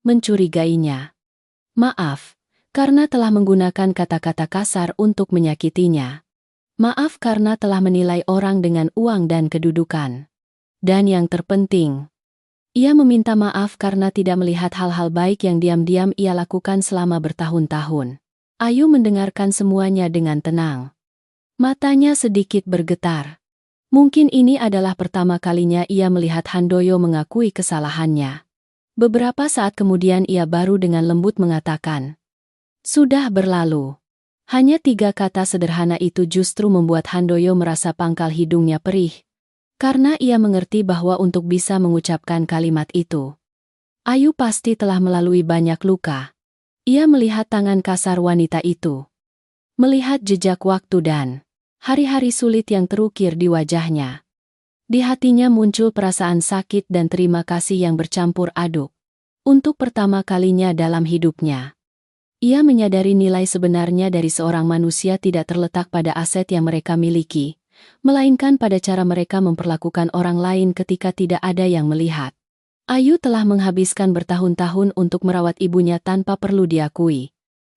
mencurigainya. Maaf, karena telah menggunakan kata-kata kasar untuk menyakitinya. Maaf karena telah menilai orang dengan uang dan kedudukan. Dan yang terpenting, ia meminta maaf karena tidak melihat hal-hal baik yang diam-diam ia lakukan selama bertahun-tahun. Ayu mendengarkan semuanya dengan tenang. Matanya sedikit bergetar. Mungkin ini adalah pertama kalinya ia melihat Handoyo mengakui kesalahannya. Beberapa saat kemudian ia baru dengan lembut mengatakan, "Sudah berlalu." Hanya 3 kata sederhana itu justru membuat Handoyo merasa pangkal hidungnya perih. Karena ia mengerti bahwa untuk bisa mengucapkan kalimat itu, Ayu pasti telah melalui banyak luka. Ia melihat tangan kasar wanita itu. Melihat jejak waktu dan hari-hari sulit yang terukir di wajahnya. Di hatinya muncul perasaan sakit dan terima kasih yang bercampur aduk. Untuk pertama kalinya dalam hidupnya, ia menyadari nilai sebenarnya dari seorang manusia tidak terletak pada aset yang mereka miliki, melainkan pada cara mereka memperlakukan orang lain ketika tidak ada yang melihat. Ayu telah menghabiskan bertahun-tahun untuk merawat ibunya tanpa perlu diakui.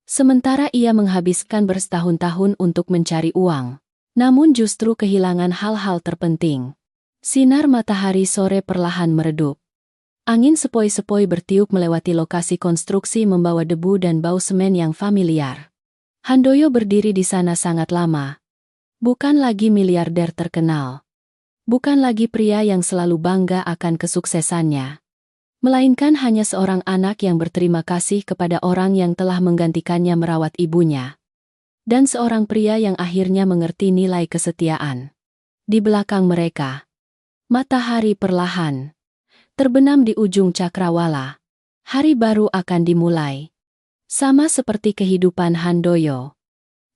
Sementara ia menghabiskan bertahun-tahun untuk mencari uang. Namun justru kehilangan hal-hal terpenting. Sinar matahari sore perlahan meredup. Angin sepoi-sepoi bertiup melewati lokasi konstruksi membawa debu dan bau semen yang familiar. Handoyo berdiri di sana sangat lama. Bukan lagi miliarder terkenal. Bukan lagi pria yang selalu bangga akan kesuksesannya. Melainkan hanya seorang anak yang berterima kasih kepada orang yang telah menggantikannya merawat ibunya. Dan seorang pria yang akhirnya mengerti nilai kesetiaan. Di belakang mereka, matahari perlahan terbenam di ujung cakrawala. Hari baru akan dimulai. Sama seperti kehidupan Handoyo.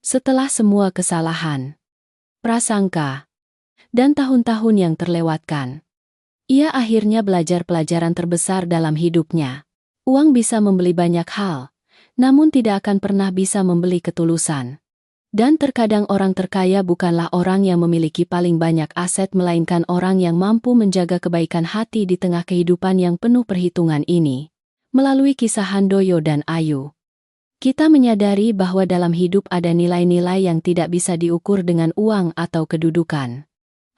Setelah semua kesalahan, prasangka, dan tahun-tahun yang terlewatkan, ia akhirnya belajar pelajaran terbesar dalam hidupnya. Uang bisa membeli banyak hal, namun tidak akan pernah bisa membeli ketulusan. Dan terkadang orang terkaya bukanlah orang yang memiliki paling banyak aset melainkan orang yang mampu menjaga kebaikan hati di tengah kehidupan yang penuh perhitungan ini. Melalui kisah Handoyo dan Ayu, kita menyadari bahwa dalam hidup ada nilai-nilai yang tidak bisa diukur dengan uang atau kedudukan.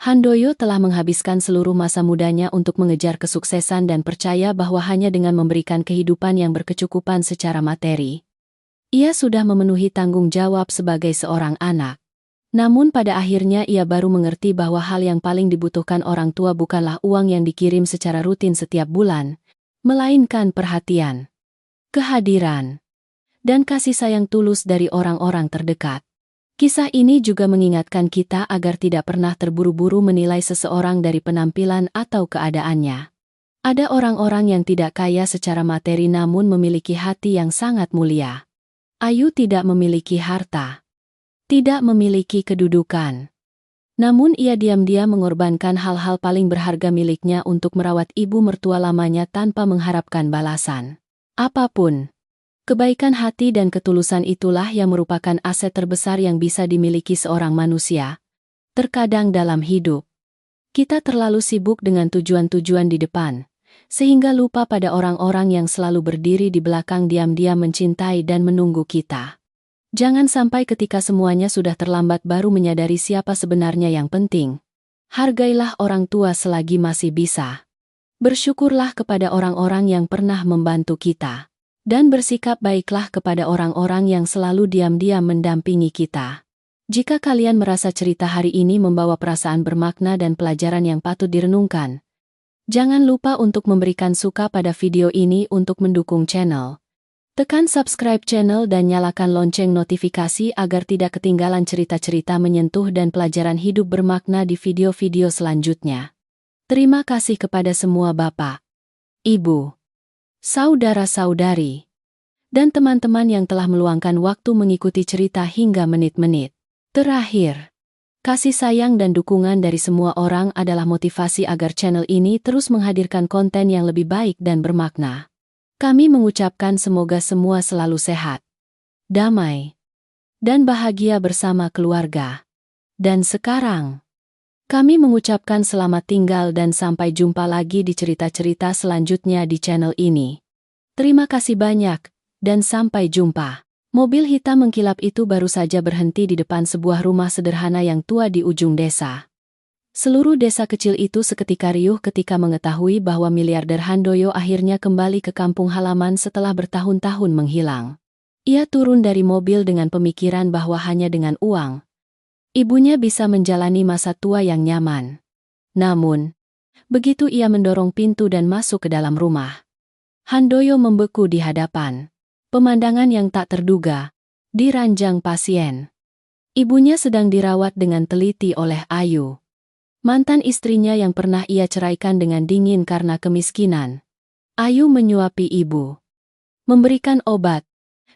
Handoyo telah menghabiskan seluruh masa mudanya untuk mengejar kesuksesan dan percaya bahwa hanya dengan memberikan kehidupan yang berkecukupan secara materi, ia sudah memenuhi tanggung jawab sebagai seorang anak. Namun pada akhirnya ia baru mengerti bahwa hal yang paling dibutuhkan orang tua bukanlah uang yang dikirim secara rutin setiap bulan, melainkan perhatian, kehadiran, dan kasih sayang tulus dari orang-orang terdekat. Kisah ini juga mengingatkan kita agar tidak pernah terburu-buru menilai seseorang dari penampilan atau keadaannya. Ada orang-orang yang tidak kaya secara materi namun memiliki hati yang sangat mulia. Ayu tidak memiliki harta, tidak memiliki kedudukan. Namun ia diam-diam mengorbankan hal-hal paling berharga miliknya untuk merawat ibu mertua lamanya tanpa mengharapkan balasan apapun. Kebaikan hati dan ketulusan itulah yang merupakan aset terbesar yang bisa dimiliki seorang manusia. Terkadang dalam hidup, kita terlalu sibuk dengan tujuan-tujuan di depan, sehingga lupa pada orang-orang yang selalu berdiri di belakang diam-diam mencintai dan menunggu kita. Jangan sampai ketika semuanya sudah terlambat baru menyadari siapa sebenarnya yang penting. Hargailah orang tua selagi masih bisa. Bersyukurlah kepada orang-orang yang pernah membantu kita. Dan bersikap baiklah kepada orang-orang yang selalu diam-diam mendampingi kita. Jika kalian merasa cerita hari ini membawa perasaan bermakna dan pelajaran yang patut direnungkan, jangan lupa untuk memberikan suka pada video ini untuk mendukung channel. Tekan subscribe channel dan nyalakan lonceng notifikasi agar tidak ketinggalan cerita-cerita menyentuh dan pelajaran hidup bermakna di video-video selanjutnya. Terima kasih kepada semua Bapak, Ibu, saudara-saudari, dan teman-teman yang telah meluangkan waktu mengikuti cerita hingga menit-menit terakhir. Kasih sayang dan dukungan dari semua orang adalah motivasi agar channel ini terus menghadirkan konten yang lebih baik dan bermakna. Kami mengucapkan semoga semua selalu sehat, damai, dan bahagia bersama keluarga. Dan sekarang, kami mengucapkan selamat tinggal dan sampai jumpa lagi di cerita-cerita selanjutnya di channel ini. Terima kasih banyak, dan sampai jumpa. Mobil hitam mengkilap itu baru saja berhenti di depan sebuah rumah sederhana yang tua di ujung desa. Seluruh desa kecil itu seketika riuh ketika mengetahui bahwa miliarder Handoyo akhirnya kembali ke kampung halaman setelah bertahun-tahun menghilang. Ia turun dari mobil dengan pemikiran bahwa hanya dengan uang, ibunya bisa menjalani masa tua yang nyaman. Namun, begitu ia mendorong pintu dan masuk ke dalam rumah, Handoyo membeku di hadapan. Pemandangan yang tak terduga, di ranjang pasien. Ibunya sedang dirawat dengan teliti oleh Ayu, mantan istrinya yang pernah ia ceraikan dengan dingin karena kemiskinan. Ayu menyuapi ibu, memberikan obat,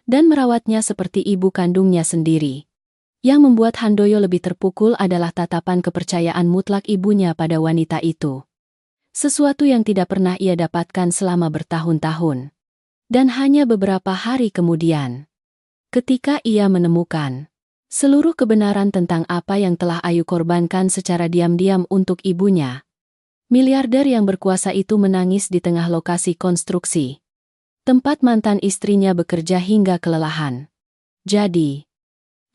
dan merawatnya seperti ibu kandungnya sendiri. Yang membuat Handoyo lebih terpukul adalah tatapan kepercayaan mutlak ibunya pada wanita itu. Sesuatu yang tidak pernah ia dapatkan selama bertahun-tahun. Dan hanya beberapa hari kemudian, ketika ia menemukan seluruh kebenaran tentang apa yang telah Ayu korbankan secara diam-diam untuk ibunya, miliarder yang berkuasa itu menangis di tengah lokasi konstruksi, tempat mantan istrinya bekerja hingga kelelahan. Jadi,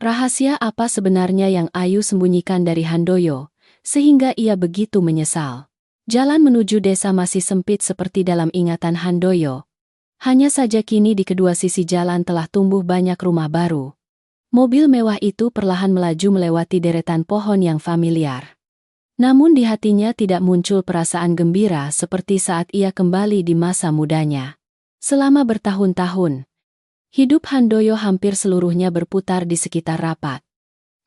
rahasia apa sebenarnya yang Ayu sembunyikan dari Handoyo, sehingga ia begitu menyesal? Jalan menuju desa masih sempit seperti dalam ingatan Handoyo. Hanya saja kini di kedua sisi jalan telah tumbuh banyak rumah baru. Mobil mewah itu perlahan melaju melewati deretan pohon yang familiar. Namun di hatinya tidak muncul perasaan gembira seperti saat ia kembali di masa mudanya. Selama bertahun-tahun, hidup Handoyo hampir seluruhnya berputar di sekitar rapat,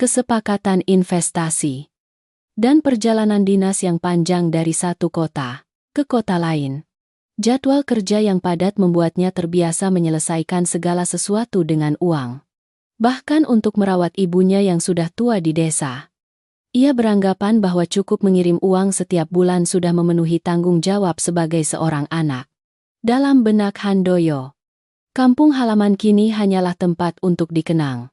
kesepakatan investasi, dan perjalanan dinas yang panjang dari satu kota ke kota lain. Jadwal kerja yang padat membuatnya terbiasa menyelesaikan segala sesuatu dengan uang. Bahkan untuk merawat ibunya yang sudah tua di desa. Ia beranggapan bahwa cukup mengirim uang setiap bulan sudah memenuhi tanggung jawab sebagai seorang anak. Dalam benak Handoyo, kampung halaman kini hanyalah tempat untuk dikenang.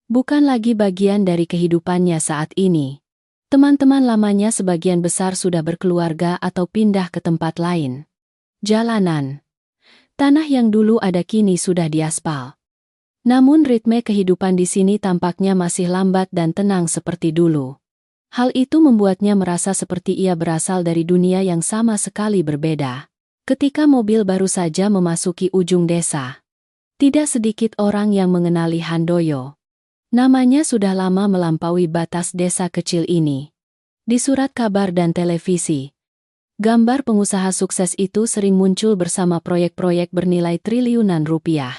Bukan lagi bagian dari kehidupannya saat ini. Teman-teman lamanya sebagian besar sudah berkeluarga atau pindah ke tempat lain. Jalanan, tanah yang dulu ada kini sudah diaspal. Namun ritme kehidupan di sini tampaknya masih lambat dan tenang seperti dulu. Hal itu membuatnya merasa seperti ia berasal dari dunia yang sama sekali berbeda. Ketika mobil baru saja memasuki ujung desa, tidak sedikit orang yang mengenali Handoyo. Namanya sudah lama melampaui batas desa kecil ini. Di surat kabar dan televisi, gambar pengusaha sukses itu sering muncul bersama proyek-proyek bernilai triliunan rupiah.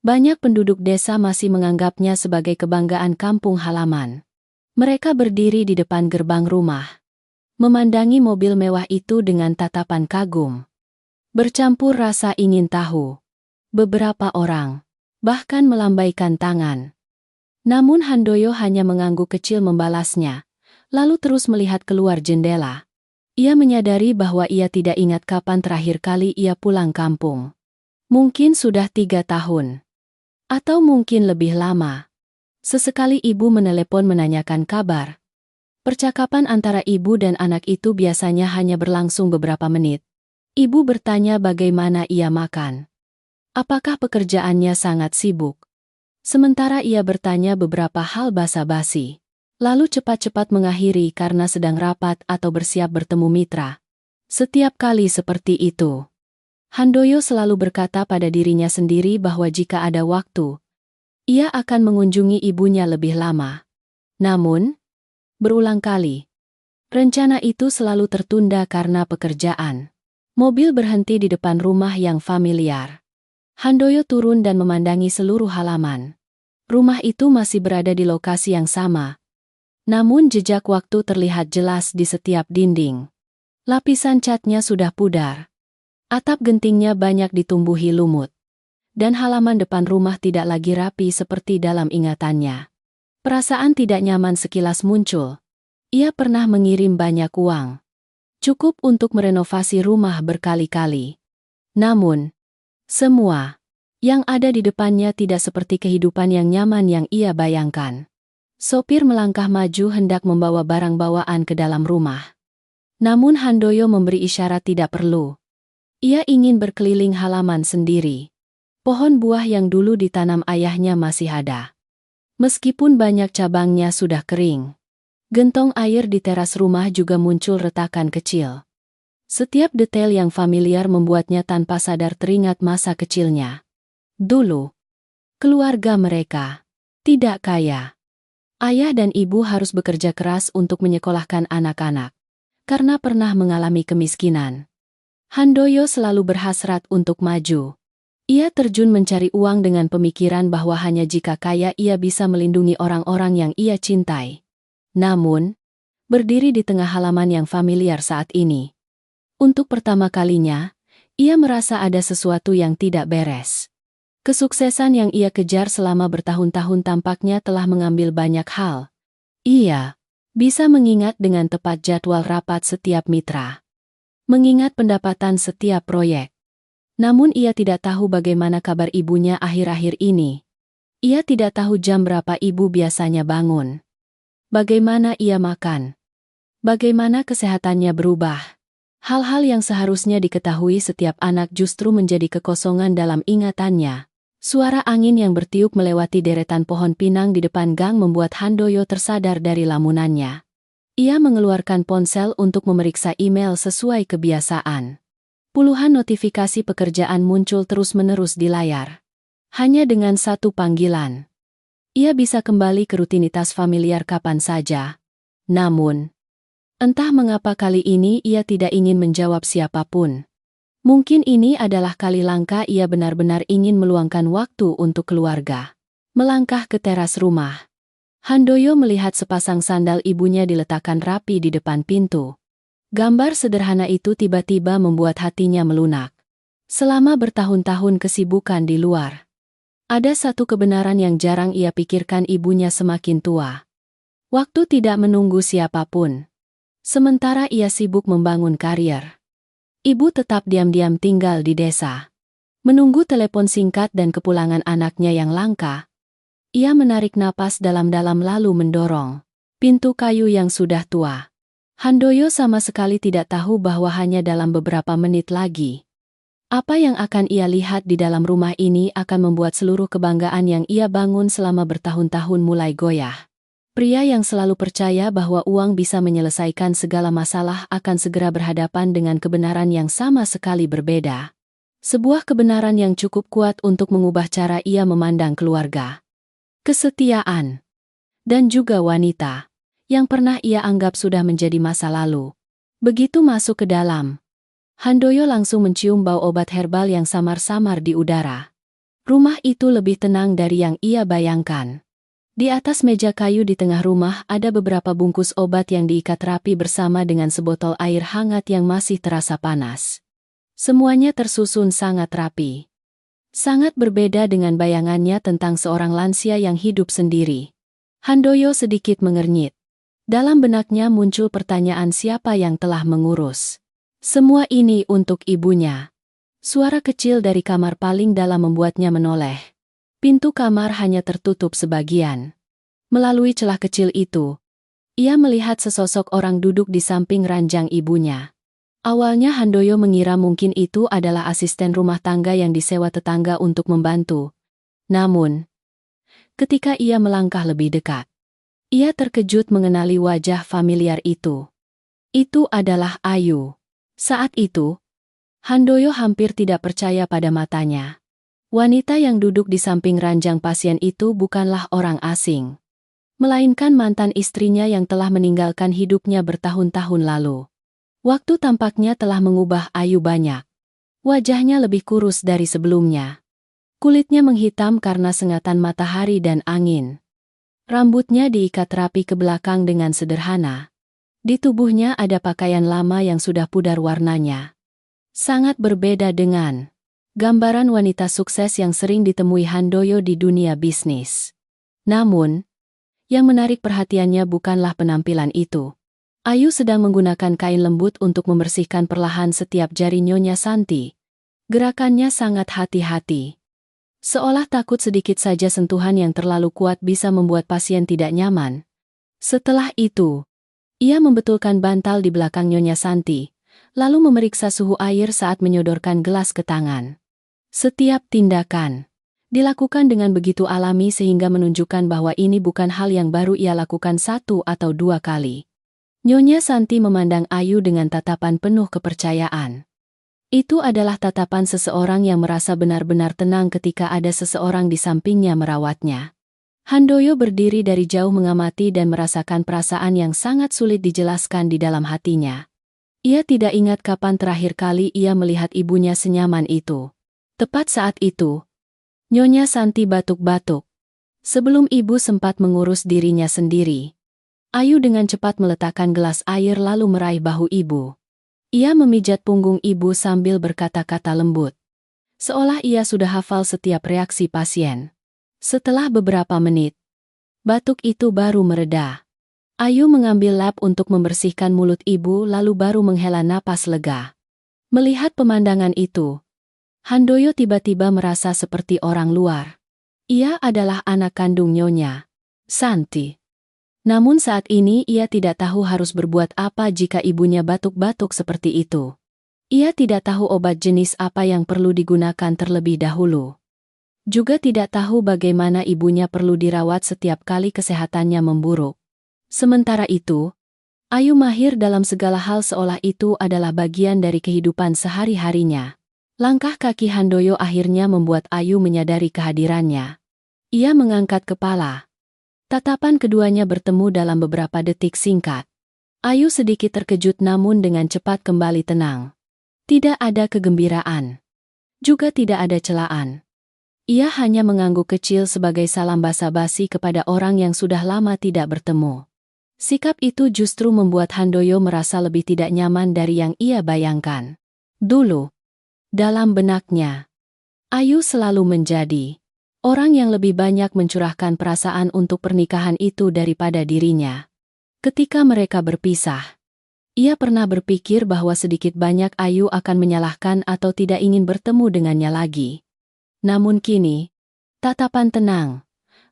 Banyak penduduk desa masih menganggapnya sebagai kebanggaan kampung halaman. Mereka berdiri di depan gerbang rumah, memandangi mobil mewah itu dengan tatapan kagum. Bercampur rasa ingin tahu. Beberapa orang bahkan melambaikan tangan. Namun Handoyo hanya mengangguk kecil membalasnya, lalu terus melihat keluar jendela. Ia menyadari bahwa ia tidak ingat kapan terakhir kali ia pulang kampung. Mungkin sudah 3 tahun. Atau mungkin lebih lama. Sesekali ibu menelepon menanyakan kabar. Percakapan antara ibu dan anak itu biasanya hanya berlangsung beberapa menit. Ibu bertanya bagaimana ia makan. Apakah pekerjaannya sangat sibuk? Sementara ia bertanya beberapa hal basa-basi. Lalu cepat-cepat mengakhiri karena sedang rapat atau bersiap bertemu mitra. Setiap kali seperti itu, Handoyo selalu berkata pada dirinya sendiri bahwa jika ada waktu, ia akan mengunjungi ibunya lebih lama. Namun, berulang kali, rencana itu selalu tertunda karena pekerjaan. Mobil berhenti di depan rumah yang familiar. Handoyo turun dan memandangi seluruh halaman. Rumah itu masih berada di lokasi yang sama. Namun jejak waktu terlihat jelas di setiap dinding. Lapisan catnya sudah pudar. Atap gentingnya banyak ditumbuhi lumut. Dan halaman depan rumah tidak lagi rapi seperti dalam ingatannya. Perasaan tidak nyaman sekilas muncul. Ia pernah mengirim banyak uang. Cukup untuk merenovasi rumah berkali-kali. Namun, semua yang ada di depannya tidak seperti kehidupan yang nyaman yang ia bayangkan. Sopir melangkah maju hendak membawa barang bawaan ke dalam rumah. Namun Handoyo memberi isyarat tidak perlu. Ia ingin berkeliling halaman sendiri. Pohon buah yang dulu ditanam ayahnya masih ada. Meskipun banyak cabangnya sudah kering. Gentong air di teras rumah juga muncul retakan kecil. Setiap detail yang familiar membuatnya tanpa sadar teringat masa kecilnya. Dulu, keluarga mereka tidak kaya. Ayah dan ibu harus bekerja keras untuk menyekolahkan anak-anak, karena pernah mengalami kemiskinan. Handoyo selalu berhasrat untuk maju. Ia terjun mencari uang dengan pemikiran bahwa hanya jika kaya ia bisa melindungi orang-orang yang ia cintai. Namun, berdiri di tengah halaman yang familiar saat ini, untuk pertama kalinya, ia merasa ada sesuatu yang tidak beres. Kesuksesan yang ia kejar selama bertahun-tahun tampaknya telah mengambil banyak hal. Ia bisa mengingat dengan tepat jadwal rapat setiap mitra, mengingat pendapatan setiap proyek. Namun ia tidak tahu bagaimana kabar ibunya akhir-akhir ini. Ia tidak tahu jam berapa ibu biasanya bangun. Bagaimana ia makan. Bagaimana kesehatannya berubah. Hal-hal yang seharusnya diketahui setiap anak justru menjadi kekosongan dalam ingatannya. Suara angin yang bertiup melewati deretan pohon pinang di depan gang membuat Handoyo tersadar dari lamunannya. Ia mengeluarkan ponsel untuk memeriksa email sesuai kebiasaan. Puluhan notifikasi pekerjaan muncul terus-menerus di layar. Hanya dengan satu panggilan, ia bisa kembali ke rutinitas familiar kapan saja. Namun, entah mengapa kali ini ia tidak ingin menjawab siapapun. Mungkin ini adalah kali langka ia benar-benar ingin meluangkan waktu untuk keluarga. Melangkah ke teras rumah. Handoyo melihat sepasang sandal ibunya diletakkan rapi di depan pintu. Gambar sederhana itu tiba-tiba membuat hatinya melunak. Selama bertahun-tahun kesibukan di luar, ada satu kebenaran yang jarang ia pikirkan, ibunya semakin tua. Waktu tidak menunggu siapapun. Sementara ia sibuk membangun karier. Ibu tetap diam-diam tinggal di desa. Menunggu telepon singkat dan kepulangan anaknya yang langka. Ia menarik napas dalam-dalam lalu mendorong pintu kayu yang sudah tua. Handoyo sama sekali tidak tahu bahwa hanya dalam beberapa menit lagi, apa yang akan ia lihat di dalam rumah ini akan membuat seluruh kebanggaan yang ia bangun selama bertahun-tahun mulai goyah. Pria yang selalu percaya bahwa uang bisa menyelesaikan segala masalah akan segera berhadapan dengan kebenaran yang sama sekali berbeda. Sebuah kebenaran yang cukup kuat untuk mengubah cara ia memandang keluarga, kesetiaan, dan juga wanita yang pernah ia anggap sudah menjadi masa lalu. Begitu masuk ke dalam, Handoyo langsung mencium bau obat herbal yang samar-samar di udara. Rumah itu lebih tenang dari yang ia bayangkan. Di atas meja kayu di tengah rumah ada beberapa bungkus obat yang diikat rapi bersama dengan sebotol air hangat yang masih terasa panas. Semuanya tersusun sangat rapi. Sangat berbeda dengan bayangannya tentang seorang lansia yang hidup sendiri. Handoyo sedikit mengernyit. Dalam benaknya muncul pertanyaan siapa yang telah mengurus semua ini untuk ibunya. Suara kecil dari kamar paling dalam membuatnya menoleh. Pintu kamar hanya tertutup sebagian. Melalui celah kecil itu, ia melihat sesosok orang duduk di samping ranjang ibunya. Awalnya Handoyo mengira mungkin itu adalah asisten rumah tangga yang disewa tetangga untuk membantu. Namun, ketika ia melangkah lebih dekat, ia terkejut mengenali wajah familiar itu. Itu adalah Ayu. Saat itu, Handoyo hampir tidak percaya pada matanya. Wanita yang duduk di samping ranjang pasien itu bukanlah orang asing, melainkan mantan istrinya yang telah meninggalkan hidupnya bertahun-tahun lalu. Waktu tampaknya telah mengubah Ayu banyak. Wajahnya lebih kurus dari sebelumnya. Kulitnya menghitam karena sengatan matahari dan angin. Rambutnya diikat rapi ke belakang dengan sederhana. Di tubuhnya ada pakaian lama yang sudah pudar warnanya. Sangat berbeda dengan gambaran wanita sukses yang sering ditemui Handoyo di dunia bisnis. Namun, yang menarik perhatiannya bukanlah penampilan itu. Ayu sedang menggunakan kain lembut untuk membersihkan perlahan setiap jari Nyonya Santi. Gerakannya sangat hati-hati. Seolah takut sedikit saja sentuhan yang terlalu kuat bisa membuat pasien tidak nyaman. Setelah itu, ia membetulkan bantal di belakang Nyonya Santi, lalu memeriksa suhu air saat menyodorkan gelas ke tangan. Setiap tindakan dilakukan dengan begitu alami sehingga menunjukkan bahwa ini bukan hal yang baru ia lakukan 1 atau 2 kali. Nyonya Santi memandang Ayu dengan tatapan penuh kepercayaan. Itu adalah tatapan seseorang yang merasa benar-benar tenang ketika ada seseorang di sampingnya merawatnya. Handoyo berdiri dari jauh mengamati dan merasakan perasaan yang sangat sulit dijelaskan di dalam hatinya. Ia tidak ingat kapan terakhir kali ia melihat ibunya senyaman itu. Tepat saat itu, Nyonya Santi batuk-batuk. Sebelum ibu sempat mengurus dirinya sendiri, Ayu dengan cepat meletakkan gelas air lalu meraih bahu ibu. Ia memijat punggung ibu sambil berkata-kata lembut. Seolah ia sudah hafal setiap reaksi pasien. Setelah beberapa menit, batuk itu baru mereda. Ayu mengambil lap untuk membersihkan mulut ibu lalu baru menghela napas lega. Melihat pemandangan itu, Handoyo tiba-tiba merasa seperti orang luar. Ia adalah anak kandung Nyonya Santi. Namun saat ini ia tidak tahu harus berbuat apa jika ibunya batuk-batuk seperti itu. Ia tidak tahu obat jenis apa yang perlu digunakan terlebih dahulu. Juga tidak tahu bagaimana ibunya perlu dirawat setiap kali kesehatannya memburuk. Sementara itu, Ayu mahir dalam segala hal seolah itu adalah bagian dari kehidupan sehari-harinya. Langkah kaki Handoyo akhirnya membuat Ayu menyadari kehadirannya. Ia mengangkat kepala. Tatapan keduanya bertemu dalam beberapa detik singkat. Ayu sedikit terkejut namun dengan cepat kembali tenang. Tidak ada kegembiraan. Juga tidak ada celaan. Ia hanya mengangguk kecil sebagai salam basa-basi kepada orang yang sudah lama tidak bertemu. Sikap itu justru membuat Handoyo merasa lebih tidak nyaman dari yang ia bayangkan. Dulu, dalam benaknya, Ayu selalu menjadi orang yang lebih banyak mencurahkan perasaan untuk pernikahan itu daripada dirinya. Ketika mereka berpisah, ia pernah berpikir bahwa sedikit banyak Ayu akan menyalahkan atau tidak ingin bertemu dengannya lagi. Namun kini, tatapan tenang,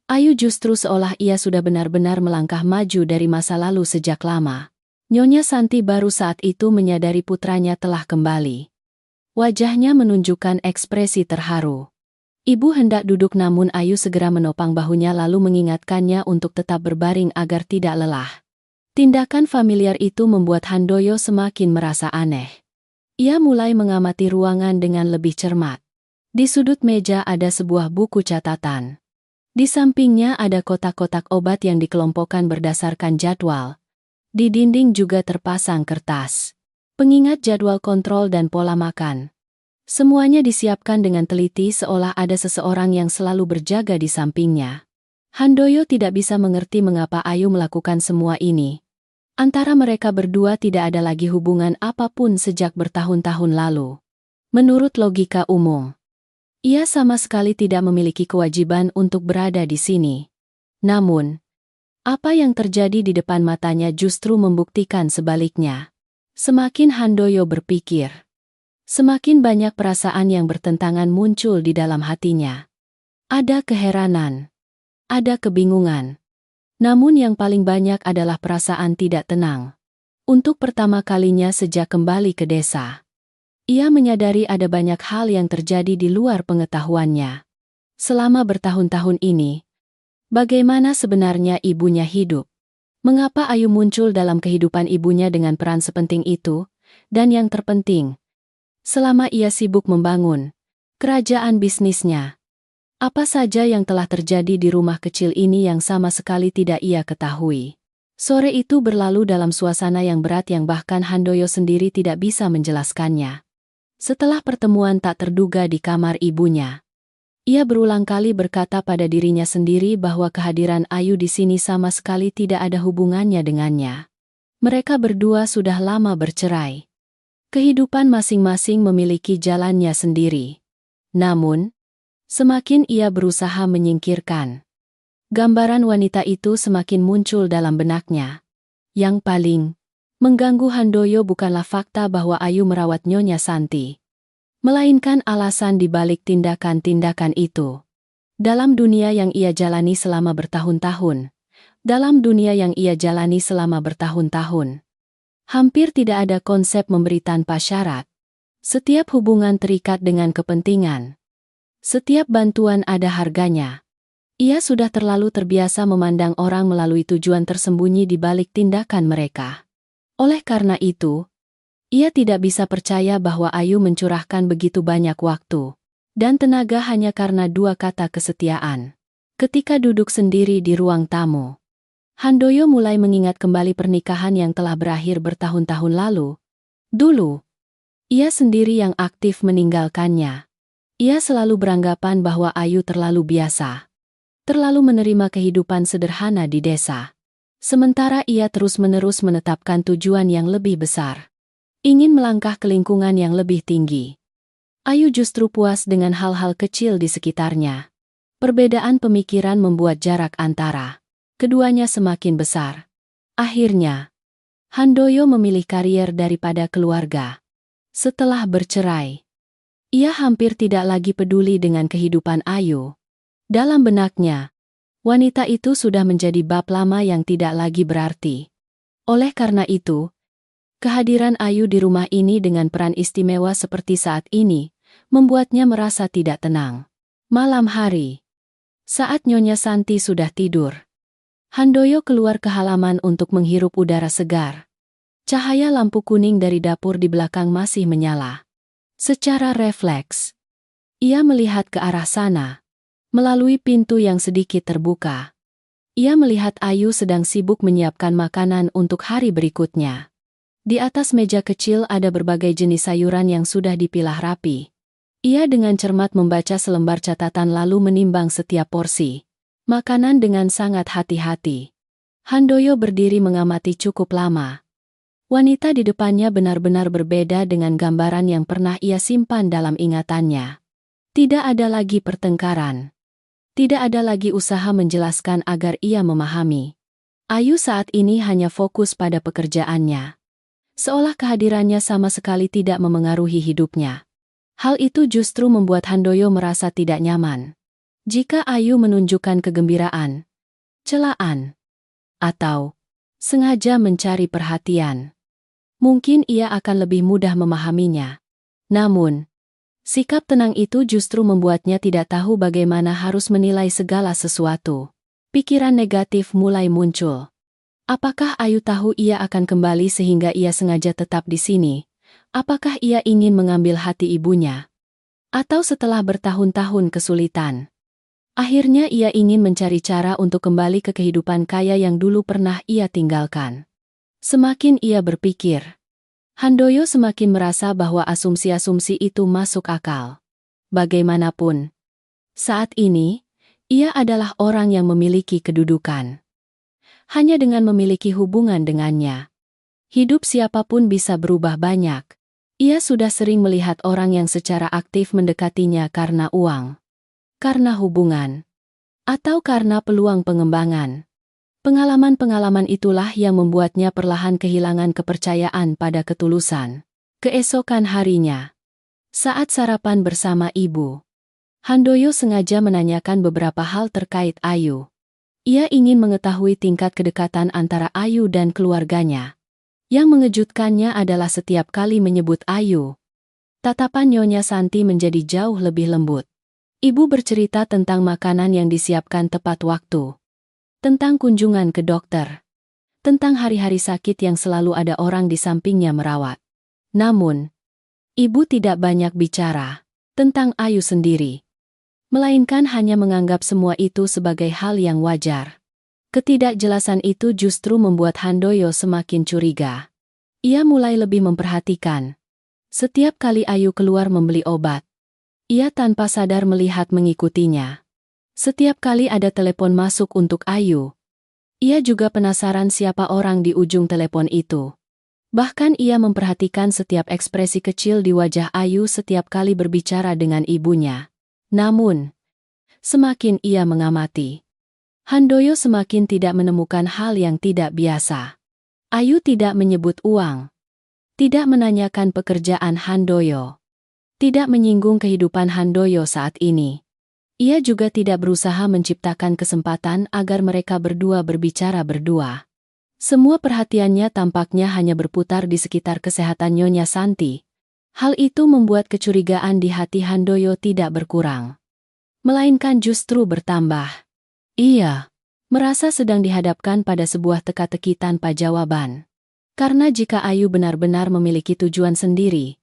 Ayu justru seolah ia sudah benar-benar melangkah maju dari masa lalu sejak lama. Nyonya Santi baru saat itu menyadari putranya telah kembali. Wajahnya menunjukkan ekspresi terharu. Ibu hendak duduk namun Ayu segera menopang bahunya lalu mengingatkannya untuk tetap berbaring agar tidak lelah. Tindakan familiar itu membuat Handoyo semakin merasa aneh. Ia mulai mengamati ruangan dengan lebih cermat. Di sudut meja ada sebuah buku catatan. Di sampingnya ada kotak-kotak obat yang dikelompokkan berdasarkan jadwal. Di dinding juga terpasang kertas pengingat jadwal kontrol dan pola makan. Semuanya disiapkan dengan teliti seolah ada seseorang yang selalu berjaga di sampingnya. Handoyo tidak bisa mengerti mengapa Ayu melakukan semua ini. Antara mereka berdua tidak ada lagi hubungan apapun sejak bertahun-tahun lalu. Menurut logika umum, ia sama sekali tidak memiliki kewajiban untuk berada di sini. Namun, apa yang terjadi di depan matanya justru membuktikan sebaliknya. Semakin Handoyo berpikir, semakin banyak perasaan yang bertentangan muncul di dalam hatinya. Ada keheranan, ada kebingungan. Namun yang paling banyak adalah perasaan tidak tenang. Untuk pertama kalinya sejak kembali ke desa, ia menyadari ada banyak hal yang terjadi di luar pengetahuannya. Selama bertahun-tahun ini, bagaimana sebenarnya ibunya hidup? Mengapa Ayu muncul dalam kehidupan ibunya dengan peran sepenting itu? Dan yang terpenting, selama ia sibuk membangun kerajaan bisnisnya, apa saja yang telah terjadi di rumah kecil ini yang sama sekali tidak ia ketahui. Sore itu berlalu dalam suasana yang berat yang bahkan Handoyo sendiri tidak bisa menjelaskannya. Setelah pertemuan tak terduga di kamar ibunya, ia berulang kali berkata pada dirinya sendiri bahwa kehadiran Ayu di sini sama sekali tidak ada hubungannya dengannya. Mereka berdua sudah lama bercerai. Kehidupan masing-masing memiliki jalannya sendiri. Namun, semakin ia berusaha menyingkirkan gambaran wanita itu semakin muncul dalam benaknya. Yang paling mengganggu Handoyo bukanlah fakta bahwa Ayu merawat Nyonya Santi, melainkan alasan di balik tindakan-tindakan itu. Dalam dunia yang ia jalani selama bertahun-tahun, Hampir tidak ada konsep memberi tanpa syarat. Setiap hubungan terikat dengan kepentingan. Setiap bantuan ada harganya. Ia sudah terlalu terbiasa memandang orang melalui tujuan tersembunyi di balik tindakan mereka. Oleh karena itu, ia tidak bisa percaya bahwa Ayu mencurahkan begitu banyak waktu dan tenaga hanya karena dua kata kesetiaan. Ketika duduk sendiri di ruang tamu, Handoyo mulai mengingat kembali pernikahan yang telah berakhir bertahun-tahun lalu. Dulu, ia sendiri yang aktif meninggalkannya. Ia selalu beranggapan bahwa Ayu terlalu biasa, terlalu menerima kehidupan sederhana di desa. Sementara ia terus-menerus menetapkan tujuan yang lebih besar. Ingin melangkah ke lingkungan yang lebih tinggi. Ayu justru puas dengan hal-hal kecil di sekitarnya. Perbedaan pemikiran membuat jarak antara keduanya semakin besar. Akhirnya, Handoyo memilih karier daripada keluarga. Setelah bercerai, ia hampir tidak lagi peduli dengan kehidupan Ayu. Dalam benaknya, wanita itu sudah menjadi bab lama yang tidak lagi berarti. Oleh karena itu, kehadiran Ayu di rumah ini dengan peran istimewa seperti saat ini, membuatnya merasa tidak tenang. Malam hari, saat Nyonya Santi sudah tidur, Handoyo keluar ke halaman untuk menghirup udara segar. Cahaya lampu kuning dari dapur di belakang masih menyala. Secara refleks, ia melihat ke arah sana. Melalui pintu yang sedikit terbuka, ia melihat Ayu sedang sibuk menyiapkan makanan untuk hari berikutnya. Di atas meja kecil ada berbagai jenis sayuran yang sudah dipilah rapi. Ia dengan cermat membaca selembar catatan lalu menimbang setiap porsi makanan dengan sangat hati-hati. Handoyo berdiri mengamati cukup lama. Wanita di depannya benar-benar berbeda dengan gambaran yang pernah ia simpan dalam ingatannya. Tidak ada lagi pertengkaran. Tidak ada lagi usaha menjelaskan agar ia memahami. Ayu saat ini hanya fokus pada pekerjaannya. Seolah kehadirannya sama sekali tidak memengaruhi hidupnya. Hal itu justru membuat Handoyo merasa tidak nyaman. Jika Ayu menunjukkan kegembiraan, celaan, atau sengaja mencari perhatian, mungkin ia akan lebih mudah memahaminya. Namun, sikap tenang itu justru membuatnya tidak tahu bagaimana harus menilai segala sesuatu. Pikiran negatif mulai muncul. Apakah Ayu tahu ia akan kembali sehingga ia sengaja tetap di sini? Apakah ia ingin mengambil hati ibunya? Atau setelah bertahun-tahun kesulitan, akhirnya ia ingin mencari cara untuk kembali ke kehidupan kaya yang dulu pernah ia tinggalkan. Semakin ia berpikir, Handoyo semakin merasa bahwa asumsi-asumsi itu masuk akal. Bagaimanapun, saat ini, ia adalah orang yang memiliki kedudukan. Hanya dengan memiliki hubungan dengannya, hidup siapapun bisa berubah banyak. Ia sudah sering melihat orang yang secara aktif mendekatinya karena uang, karena hubungan, atau karena peluang pengembangan. Pengalaman-pengalaman itulah yang membuatnya perlahan kehilangan kepercayaan pada ketulusan. Keesokan harinya, saat sarapan bersama ibu, Handoyo sengaja menanyakan beberapa hal terkait Ayu. Ia ingin mengetahui tingkat kedekatan antara Ayu dan keluarganya. Yang mengejutkannya adalah setiap kali menyebut Ayu, tatapan Nyonya Santi menjadi jauh lebih lembut. Ibu bercerita tentang makanan yang disiapkan tepat waktu, tentang kunjungan ke dokter, tentang hari-hari sakit yang selalu ada orang di sampingnya merawat. Namun, ibu tidak banyak bicara tentang Ayu sendiri, melainkan hanya menganggap semua itu sebagai hal yang wajar. Ketidakjelasan itu justru membuat Handoyo semakin curiga. Ia mulai lebih memperhatikan. Setiap kali Ayu keluar membeli obat, ia tanpa sadar melihat mengikutinya. Setiap kali ada telepon masuk untuk Ayu, ia juga penasaran siapa orang di ujung telepon itu. Bahkan ia memperhatikan setiap ekspresi kecil di wajah Ayu setiap kali berbicara dengan ibunya. Namun, semakin ia mengamati, Handoyo semakin tidak menemukan hal yang tidak biasa. Ayu tidak menyebut uang, tidak menanyakan pekerjaan Handoyo, tidak menyinggung kehidupan Handoyo saat ini. Ia juga tidak berusaha menciptakan kesempatan agar mereka berdua berbicara berdua. Semua perhatiannya tampaknya hanya berputar di sekitar kesehatan Nyonya Santi. Hal itu membuat kecurigaan di hati Handoyo tidak berkurang, melainkan justru bertambah. Ia merasa sedang dihadapkan pada sebuah teka-teki tanpa jawaban. Karena jika Ayu benar-benar memiliki tujuan sendiri,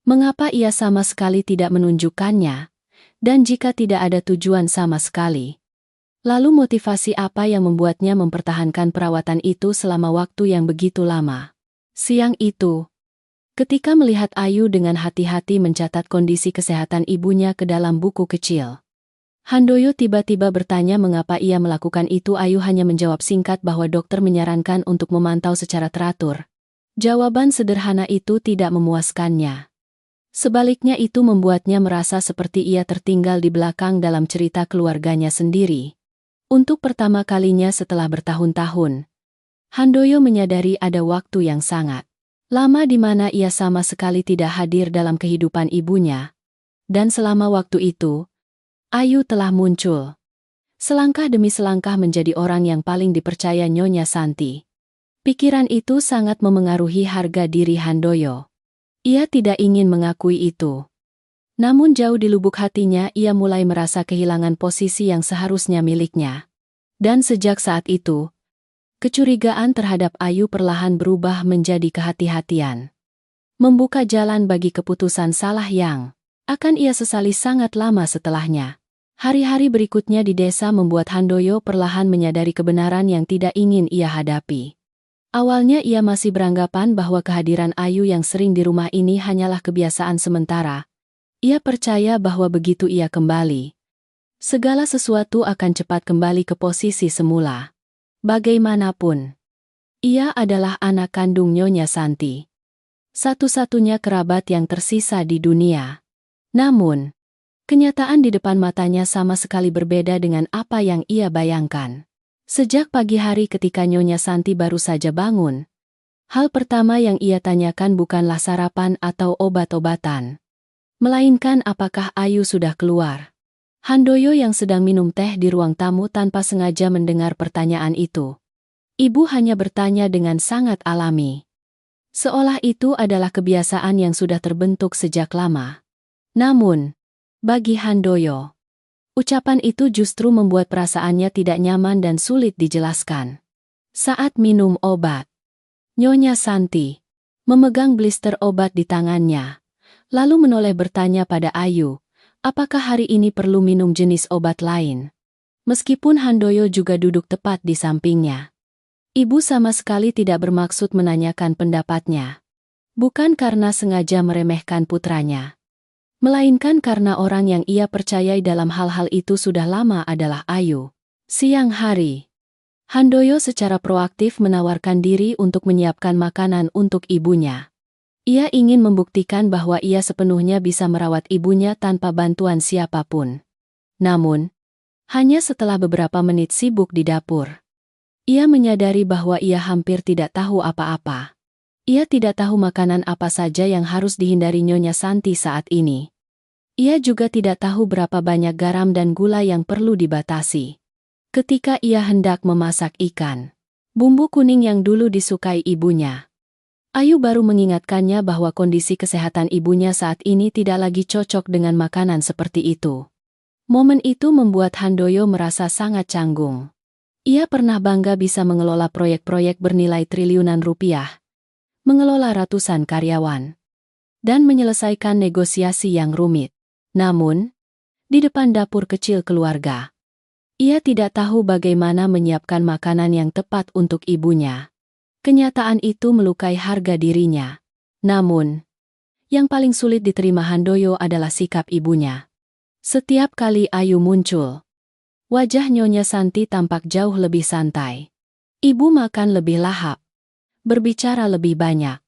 mengapa ia sama sekali tidak menunjukkannya? Dan jika tidak ada tujuan sama sekali, lalu motivasi apa yang membuatnya mempertahankan perawatan itu selama waktu yang begitu lama? Siang itu, ketika melihat Ayu dengan hati-hati mencatat kondisi kesehatan ibunya ke dalam buku kecil, Handoyo tiba-tiba bertanya mengapa ia melakukan itu. Ayu hanya menjawab singkat bahwa dokter menyarankan untuk memantau secara teratur. Jawaban sederhana itu tidak memuaskannya. Sebaliknya itu membuatnya merasa seperti ia tertinggal di belakang dalam cerita keluarganya sendiri. Untuk pertama kalinya setelah bertahun-tahun, Handoyo menyadari ada waktu yang sangat lama di mana ia sama sekali tidak hadir dalam kehidupan ibunya. Dan selama waktu itu, Ayu telah muncul, selangkah demi selangkah menjadi orang yang paling dipercaya Nyonya Santi. Pikiran itu sangat memengaruhi harga diri Handoyo. Ia tidak ingin mengakui itu. Namun jauh di lubuk hatinya ia mulai merasa kehilangan posisi yang seharusnya miliknya. Dan sejak saat itu, kecurigaan terhadap Ayu perlahan berubah menjadi kehati-hatian. Membuka jalan bagi keputusan salah yang akan ia sesali sangat lama setelahnya. Hari-hari berikutnya di desa membuat Handoyo perlahan menyadari kebenaran yang tidak ingin ia hadapi. Awalnya ia masih beranggapan bahwa kehadiran Ayu yang sering di rumah ini hanyalah kebiasaan sementara. Ia percaya bahwa begitu ia kembali, segala sesuatu akan cepat kembali ke posisi semula. Bagaimanapun, ia adalah anak kandung Nyonya Santi, satu-satunya kerabat yang tersisa di dunia. Namun, kenyataan di depan matanya sama sekali berbeda dengan apa yang ia bayangkan. Sejak pagi hari ketika Nyonya Santi baru saja bangun, hal pertama yang ia tanyakan bukanlah sarapan atau obat-obatan, melainkan apakah Ayu sudah keluar. Handoyo yang sedang minum teh di ruang tamu tanpa sengaja mendengar pertanyaan itu. Ibu hanya bertanya dengan sangat alami, seolah itu adalah kebiasaan yang sudah terbentuk sejak lama. Namun, bagi Handoyo, ucapan itu justru membuat perasaannya tidak nyaman dan sulit dijelaskan. Saat minum obat, Nyonya Santi memegang blister obat di tangannya, lalu menoleh bertanya pada Ayu, apakah hari ini perlu minum jenis obat lain? Meskipun Handoyo juga duduk tepat di sampingnya, ibu sama sekali tidak bermaksud menanyakan pendapatnya. Bukan karena sengaja meremehkan putranya, melainkan karena orang yang ia percayai dalam hal-hal itu sudah lama adalah Ayu. Siang hari, Handoyo secara proaktif menawarkan diri untuk menyiapkan makanan untuk ibunya. Ia ingin membuktikan bahwa ia sepenuhnya bisa merawat ibunya tanpa bantuan siapapun. Namun, hanya setelah beberapa menit sibuk di dapur, ia menyadari bahwa ia hampir tidak tahu apa-apa. Ia tidak tahu makanan apa saja yang harus dihindari Nyonya Santi saat ini. Ia juga tidak tahu berapa banyak garam dan gula yang perlu dibatasi. Ketika ia hendak memasak ikan bumbu kuning yang dulu disukai ibunya, Ayu baru mengingatkannya bahwa kondisi kesehatan ibunya saat ini tidak lagi cocok dengan makanan seperti itu. Momen itu membuat Handoyo merasa sangat canggung. Ia pernah bangga bisa mengelola proyek-proyek bernilai triliunan rupiah, mengelola ratusan karyawan, dan menyelesaikan negosiasi yang rumit. Namun, di depan dapur kecil keluarga, ia tidak tahu bagaimana menyiapkan makanan yang tepat untuk ibunya. Kenyataan itu melukai harga dirinya. Namun, yang paling sulit diterima Handoyo adalah sikap ibunya. Setiap kali Ayu muncul, wajah Nyonya Santi tampak jauh lebih santai. Ibu makan lebih lahap, berbicara lebih banyak,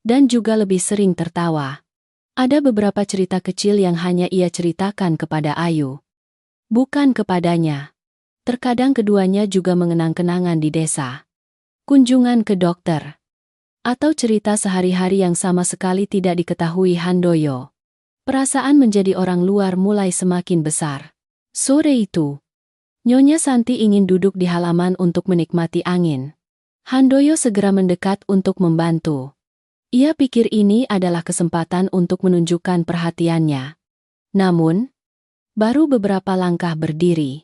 dan juga lebih sering tertawa. Ada beberapa cerita kecil yang hanya ia ceritakan kepada Ayu, bukan kepadanya. Terkadang keduanya juga mengenang kenangan di desa, kunjungan ke dokter, atau cerita sehari-hari yang sama sekali tidak diketahui Handoyo. Perasaan menjadi orang luar mulai semakin besar. Sore itu, Nyonya Santi ingin duduk di halaman untuk menikmati angin. Handoyo segera mendekat untuk membantu. Ia pikir ini adalah kesempatan untuk menunjukkan perhatiannya. Namun, baru beberapa langkah berdiri,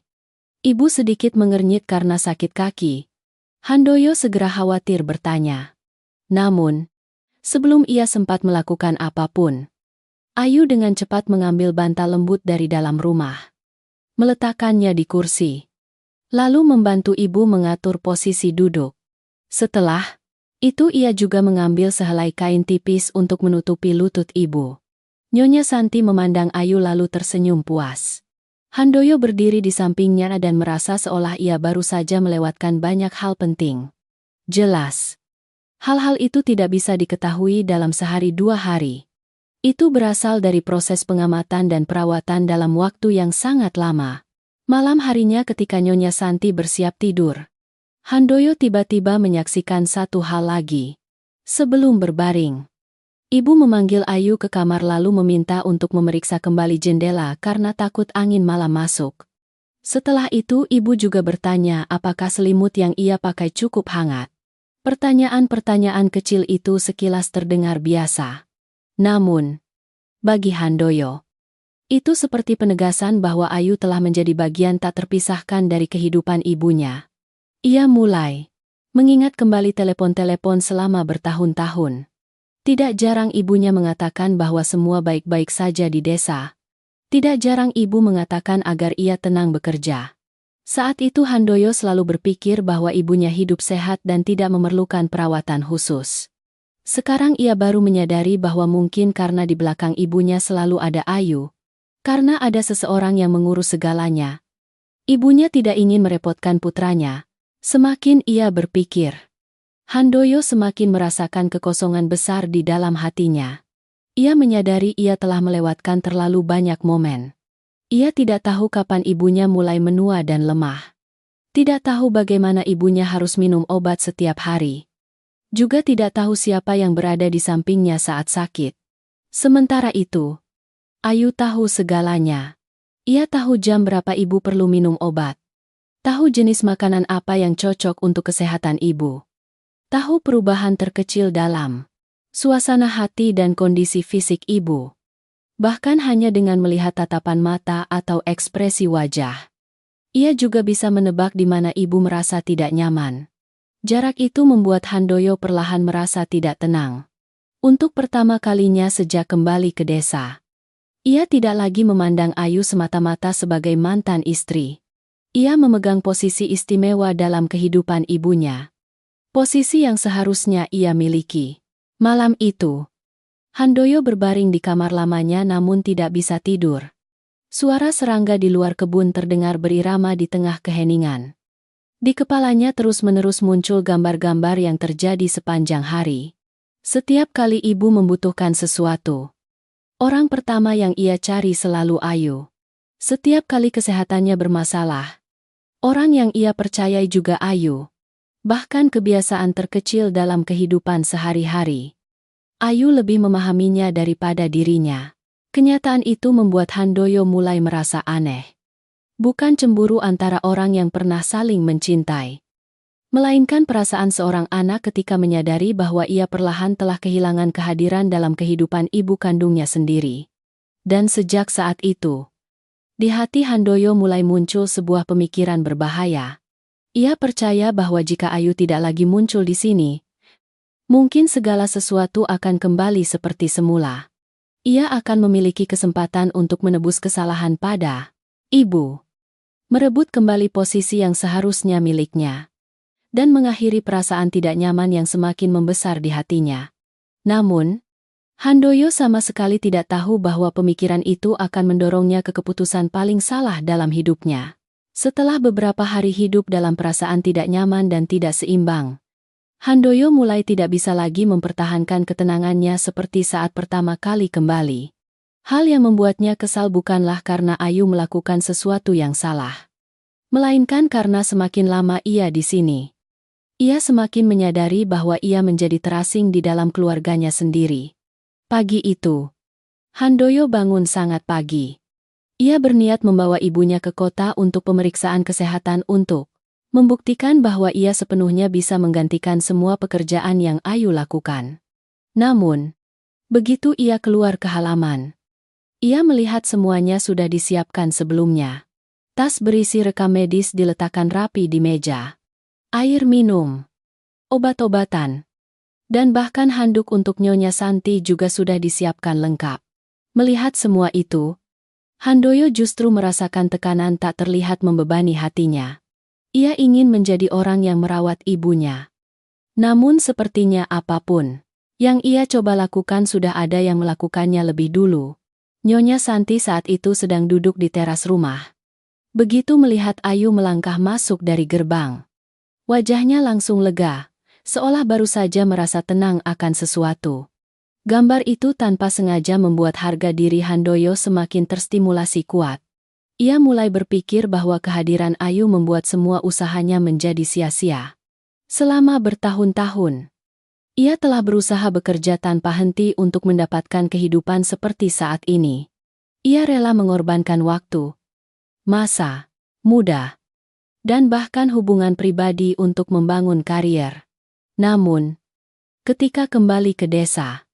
ibu sedikit mengernyit karena sakit kaki. Handoyo segera khawatir bertanya. Namun, sebelum ia sempat melakukan apapun, Ayu dengan cepat mengambil bantal lembut dari dalam rumah, meletakkannya di kursi, lalu membantu ibu mengatur posisi duduk. Setelah itu ia juga mengambil sehelai kain tipis untuk menutupi lutut ibu. Nyonya Santi memandang Ayu lalu tersenyum puas. Handoyo berdiri di sampingnya dan merasa seolah ia baru saja melewatkan banyak hal penting. Jelas, hal-hal itu tidak bisa diketahui dalam sehari 2 hari. Itu berasal dari proses pengamatan dan perawatan dalam waktu yang sangat lama. Malam harinya ketika Nyonya Santi bersiap tidur, Handoyo tiba-tiba menyaksikan satu hal lagi. Sebelum berbaring, ibu memanggil Ayu ke kamar lalu meminta untuk memeriksa kembali jendela karena takut angin malam masuk. Setelah itu ibu juga bertanya apakah selimut yang ia pakai cukup hangat. Pertanyaan-pertanyaan kecil itu sekilas terdengar biasa. Namun, bagi Handoyo, itu seperti penegasan bahwa Ayu telah menjadi bagian tak terpisahkan dari kehidupan ibunya. Ia mulai mengingat kembali telepon-telepon selama bertahun-tahun. Tidak jarang ibunya mengatakan bahwa semua baik-baik saja di desa. Tidak jarang ibu mengatakan agar ia tenang bekerja. Saat itu Handoyo selalu berpikir bahwa ibunya hidup sehat dan tidak memerlukan perawatan khusus. Sekarang ia baru menyadari bahwa mungkin karena di belakang ibunya selalu ada Ayu. Karena ada seseorang yang mengurus segalanya. Ibunya tidak ingin merepotkan putranya. Semakin ia berpikir, Handoyo semakin merasakan kekosongan besar di dalam hatinya. Ia menyadari ia telah melewatkan terlalu banyak momen. Ia tidak tahu kapan ibunya mulai menua dan lemah. Tidak tahu bagaimana ibunya harus minum obat setiap hari. Juga tidak tahu siapa yang berada di sampingnya saat sakit. Sementara itu, Ayu tahu segalanya. Ia tahu jam berapa ibu perlu minum obat. Tahu jenis makanan apa yang cocok untuk kesehatan ibu. Tahu perubahan terkecil dalam suasana hati dan kondisi fisik ibu. Bahkan hanya dengan melihat tatapan mata atau ekspresi wajah. Ia juga bisa menebak di mana ibu merasa tidak nyaman. Jarak itu membuat Handoyo perlahan merasa tidak tenang. Untuk pertama kalinya sejak kembali ke desa, ia tidak lagi memandang Ayu semata-mata sebagai mantan istri. Ia memegang posisi istimewa dalam kehidupan ibunya. Posisi yang seharusnya ia miliki. Malam itu, Handoyo berbaring di kamar lamanya namun tidak bisa tidur. Suara serangga di luar kebun terdengar berirama di tengah keheningan. Di kepalanya terus-menerus muncul gambar-gambar yang terjadi sepanjang hari. Setiap kali ibu membutuhkan sesuatu, orang pertama yang ia cari selalu Ayu. Setiap kali kesehatannya bermasalah, orang yang ia percayai juga Ayu. Bahkan kebiasaan terkecil dalam kehidupan sehari-hari, Ayu lebih memahaminya daripada dirinya. Kenyataan itu membuat Handoyo mulai merasa aneh. Bukan cemburu antara orang yang pernah saling mencintai, melainkan perasaan seorang anak ketika menyadari bahwa ia perlahan telah kehilangan kehadiran dalam kehidupan ibu kandungnya sendiri. Dan sejak saat itu, di hati Handoyo mulai muncul sebuah pemikiran berbahaya. Ia percaya bahwa jika Ayu tidak lagi muncul di sini, mungkin segala sesuatu akan kembali seperti semula. Ia akan memiliki kesempatan untuk menebus kesalahan pada ibu, merebut kembali posisi yang seharusnya miliknya, dan mengakhiri perasaan tidak nyaman yang semakin membesar di hatinya. Namun, Handoyo sama sekali tidak tahu bahwa pemikiran itu akan mendorongnya ke keputusan paling salah dalam hidupnya. Setelah beberapa hari hidup dalam perasaan tidak nyaman dan tidak seimbang, Handoyo mulai tidak bisa lagi mempertahankan ketenangannya seperti saat pertama kali kembali. Hal yang membuatnya kesal bukanlah karena Ayu melakukan sesuatu yang salah, melainkan karena semakin lama ia di sini, ia semakin menyadari bahwa ia menjadi terasing di dalam keluarganya sendiri. Pagi itu, Handoyo bangun sangat pagi. Ia berniat membawa ibunya ke kota untuk pemeriksaan kesehatan untuk membuktikan bahwa ia sepenuhnya bisa menggantikan semua pekerjaan yang Ayu lakukan. Namun, begitu ia keluar ke halaman, ia melihat semuanya sudah disiapkan sebelumnya. Tas berisi rekam medis diletakkan rapi di meja. Air minum, obat-obatan, dan bahkan handuk untuk Nyonya Santi juga sudah disiapkan lengkap. Melihat semua itu, Handoyo justru merasakan tekanan tak terlihat membebani hatinya. Ia ingin menjadi orang yang merawat ibunya. Namun sepertinya apapun yang ia coba lakukan sudah ada yang melakukannya lebih dulu. Nyonya Santi saat itu sedang duduk di teras rumah. Begitu melihat Ayu melangkah masuk dari gerbang, wajahnya langsung lega, seolah baru saja merasa tenang akan sesuatu. Gambar itu tanpa sengaja membuat harga diri Handoyo semakin terstimulasi kuat. Ia mulai berpikir bahwa kehadiran Ayu membuat semua usahanya menjadi sia-sia. Selama bertahun-tahun, ia telah berusaha bekerja tanpa henti untuk mendapatkan kehidupan seperti saat ini. Ia rela mengorbankan waktu, masa muda, dan bahkan hubungan pribadi untuk membangun karier. Namun, ketika kembali ke desa,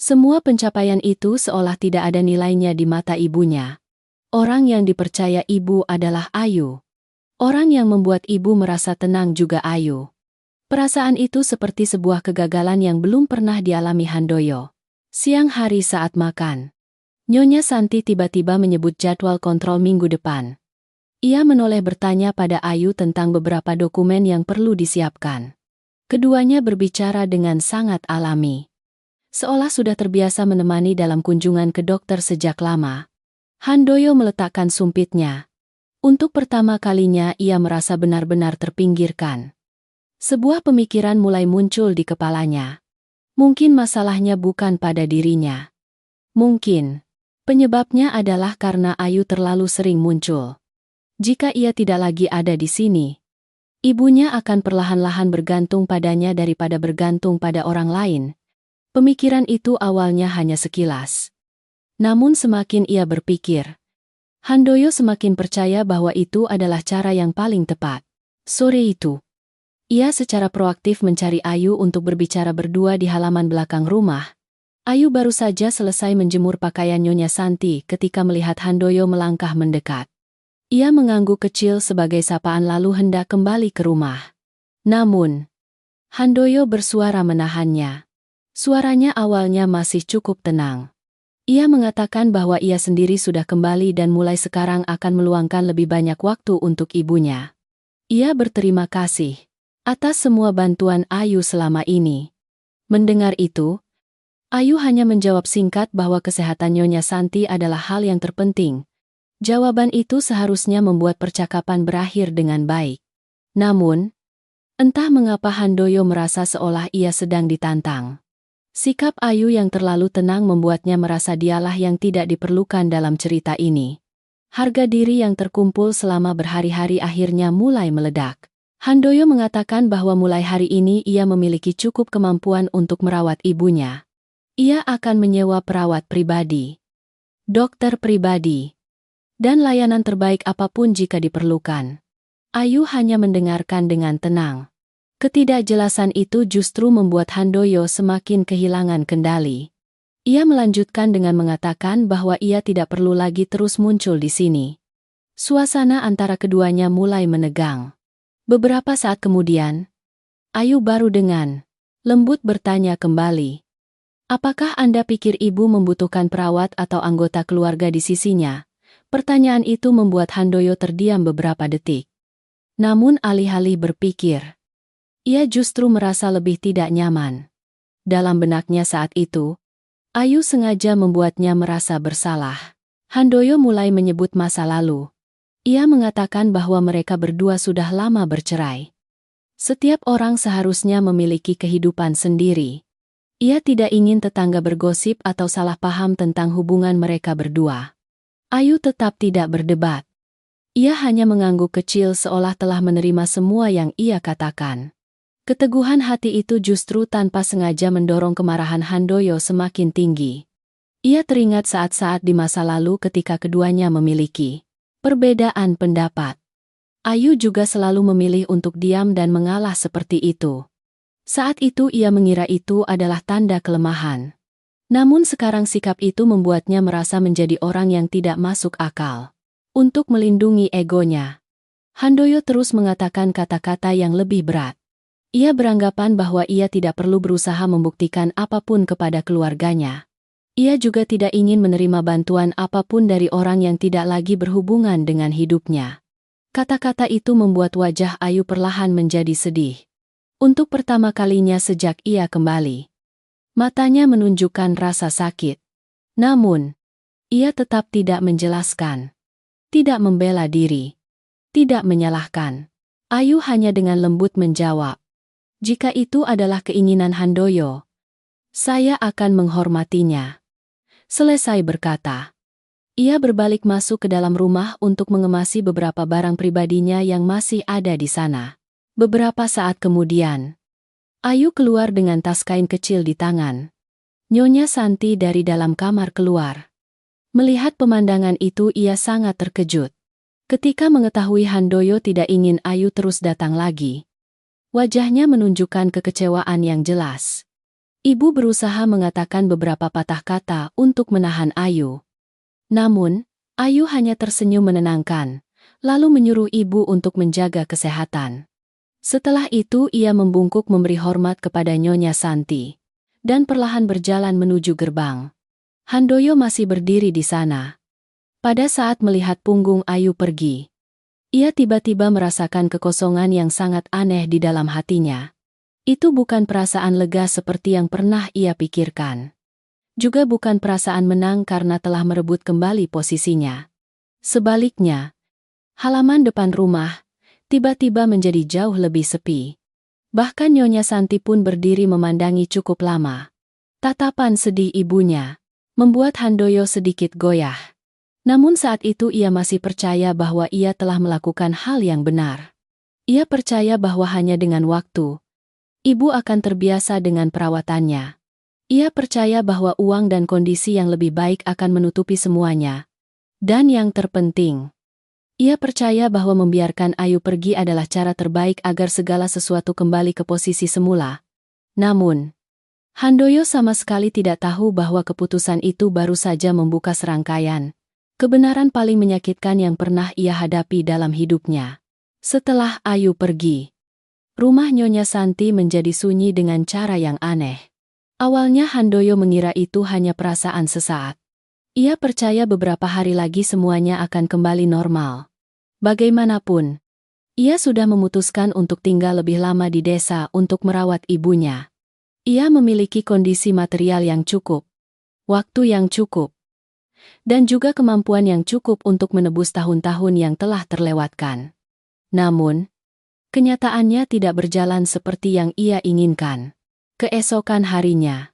semua pencapaian itu seolah tidak ada nilainya di mata ibunya. Orang yang dipercaya ibu adalah Ayu. Orang yang membuat ibu merasa tenang juga Ayu. Perasaan itu seperti sebuah kegagalan yang belum pernah dialami Handoyo. Siang hari saat makan, Nyonya Santi tiba-tiba menyebut jadwal kontrol minggu depan. Ia menoleh bertanya pada Ayu tentang beberapa dokumen yang perlu disiapkan. Keduanya berbicara dengan sangat alami, seolah sudah terbiasa menemani dalam kunjungan ke dokter sejak lama. Handoyo meletakkan sumpitnya. Untuk pertama kalinya ia merasa benar-benar terpinggirkan. Sebuah pemikiran mulai muncul di kepalanya. Mungkin masalahnya bukan pada dirinya. Mungkin penyebabnya adalah karena Ayu terlalu sering muncul. Jika ia tidak lagi ada di sini, ibunya akan perlahan-lahan bergantung padanya daripada bergantung pada orang lain. Pemikiran itu awalnya hanya sekilas. Namun semakin ia berpikir, Handoyo semakin percaya bahwa itu adalah cara yang paling tepat. Sore itu, ia secara proaktif mencari Ayu untuk berbicara berdua di halaman belakang rumah. Ayu baru saja selesai menjemur pakaian Nyonya Santi ketika melihat Handoyo melangkah mendekat. Ia mengangguk kecil sebagai sapaan lalu hendak kembali ke rumah. Namun, Handoyo bersuara menahannya. Suaranya awalnya masih cukup tenang. Ia mengatakan bahwa ia sendiri sudah kembali dan mulai sekarang akan meluangkan lebih banyak waktu untuk ibunya. Ia berterima kasih atas semua bantuan Ayu selama ini. Mendengar itu, Ayu hanya menjawab singkat bahwa kesehatan Nyonya Santi adalah hal yang terpenting. Jawaban itu seharusnya membuat percakapan berakhir dengan baik. Namun, entah mengapa Handoyo merasa seolah ia sedang ditantang. Sikap Ayu yang terlalu tenang membuatnya merasa dialah yang tidak diperlukan dalam cerita ini. Harga diri yang terkumpul selama berhari-hari akhirnya mulai meledak. Handoyo mengatakan bahwa mulai hari ini ia memiliki cukup kemampuan untuk merawat ibunya. Ia akan menyewa perawat pribadi, dokter pribadi, dan layanan terbaik apapun jika diperlukan. Ayu hanya mendengarkan dengan tenang. Ketidakjelasan itu justru membuat Handoyo semakin kehilangan kendali. Ia melanjutkan dengan mengatakan bahwa ia tidak perlu lagi terus muncul di sini. Suasana antara keduanya mulai menegang. Beberapa saat kemudian, Ayu baru dengan lembut bertanya kembali. Apakah Anda pikir ibu membutuhkan perawat atau anggota keluarga di sisinya? Pertanyaan itu membuat Handoyo terdiam beberapa detik. Namun alih-alih berpikir, ia justru merasa lebih tidak nyaman. Dalam benaknya saat itu, Ayu sengaja membuatnya merasa bersalah. Handoyo mulai menyebut masa lalu. Ia mengatakan bahwa mereka berdua sudah lama bercerai. Setiap orang seharusnya memiliki kehidupan sendiri. Ia tidak ingin tetangga bergosip atau salah paham tentang hubungan mereka berdua. Ayu tetap tidak berdebat. Ia hanya mengangguk kecil seolah telah menerima semua yang ia katakan. Keteguhan hati itu justru tanpa sengaja mendorong kemarahan Handoyo semakin tinggi. Ia teringat saat-saat di masa lalu ketika keduanya memiliki perbedaan pendapat. Ayu juga selalu memilih untuk diam dan mengalah seperti itu. Saat itu ia mengira itu adalah tanda kelemahan. Namun sekarang sikap itu membuatnya merasa menjadi orang yang tidak masuk akal. Untuk melindungi egonya, Handoyo terus mengatakan kata-kata yang lebih berat. Ia beranggapan bahwa ia tidak perlu berusaha membuktikan apapun kepada keluarganya. Ia juga tidak ingin menerima bantuan apapun dari orang yang tidak lagi berhubungan dengan hidupnya. Kata-kata itu membuat wajah Ayu perlahan menjadi sedih. Untuk pertama kalinya sejak ia kembali, matanya menunjukkan rasa sakit. Namun, ia tetap tidak menjelaskan, tidak membela diri, tidak menyalahkan. Ayu hanya dengan lembut menjawab, "Jika itu adalah keinginan Handoyo, saya akan menghormatinya." Selesai berkata, ia berbalik masuk ke dalam rumah untuk mengemasi beberapa barang pribadinya yang masih ada di sana. Beberapa saat kemudian, Ayu keluar dengan tas kain kecil di tangan. Nyonya Santi dari dalam kamar keluar. Melihat pemandangan itu ia sangat terkejut. Ketika mengetahui Handoyo tidak ingin Ayu terus datang lagi, wajahnya menunjukkan kekecewaan yang jelas. Ibu berusaha mengatakan beberapa patah kata untuk menahan Ayu. Namun, Ayu hanya tersenyum menenangkan, lalu menyuruh ibu untuk menjaga kesehatan. Setelah itu ia membungkuk memberi hormat kepada Nyonya Santi, dan perlahan berjalan menuju gerbang. Handoyo masih berdiri di sana. Pada saat melihat punggung Ayu pergi, ia tiba-tiba merasakan kekosongan yang sangat aneh di dalam hatinya. Itu bukan perasaan lega seperti yang pernah ia pikirkan. Juga bukan perasaan menang karena telah merebut kembali posisinya. Sebaliknya, halaman depan rumah tiba-tiba menjadi jauh lebih sepi. Bahkan Nyonya Santi pun berdiri memandangi cukup lama. Tatapan sedih ibunya membuat Handoyo sedikit goyah. Namun saat itu ia masih percaya bahwa ia telah melakukan hal yang benar. Ia percaya bahwa hanya dengan waktu, ibu akan terbiasa dengan perawatannya. Ia percaya bahwa uang dan kondisi yang lebih baik akan menutupi semuanya. Dan yang terpenting, ia percaya bahwa membiarkan Ayu pergi adalah cara terbaik agar segala sesuatu kembali ke posisi semula. Namun, Handoyo sama sekali tidak tahu bahwa keputusan itu baru saja membuka serangkaian kebenaran paling menyakitkan yang pernah ia hadapi dalam hidupnya. Setelah Ayu pergi, rumah Nyonya Santi menjadi sunyi dengan cara yang aneh. Awalnya Handoyo mengira itu hanya perasaan sesaat. Ia percaya beberapa hari lagi semuanya akan kembali normal. Bagaimanapun, ia sudah memutuskan untuk tinggal lebih lama di desa untuk merawat ibunya. Ia memiliki kondisi material yang cukup, waktu yang cukup, dan juga kemampuan yang cukup untuk menebus tahun-tahun yang telah terlewatkan. Namun, kenyataannya tidak berjalan seperti yang ia inginkan. Keesokan harinya,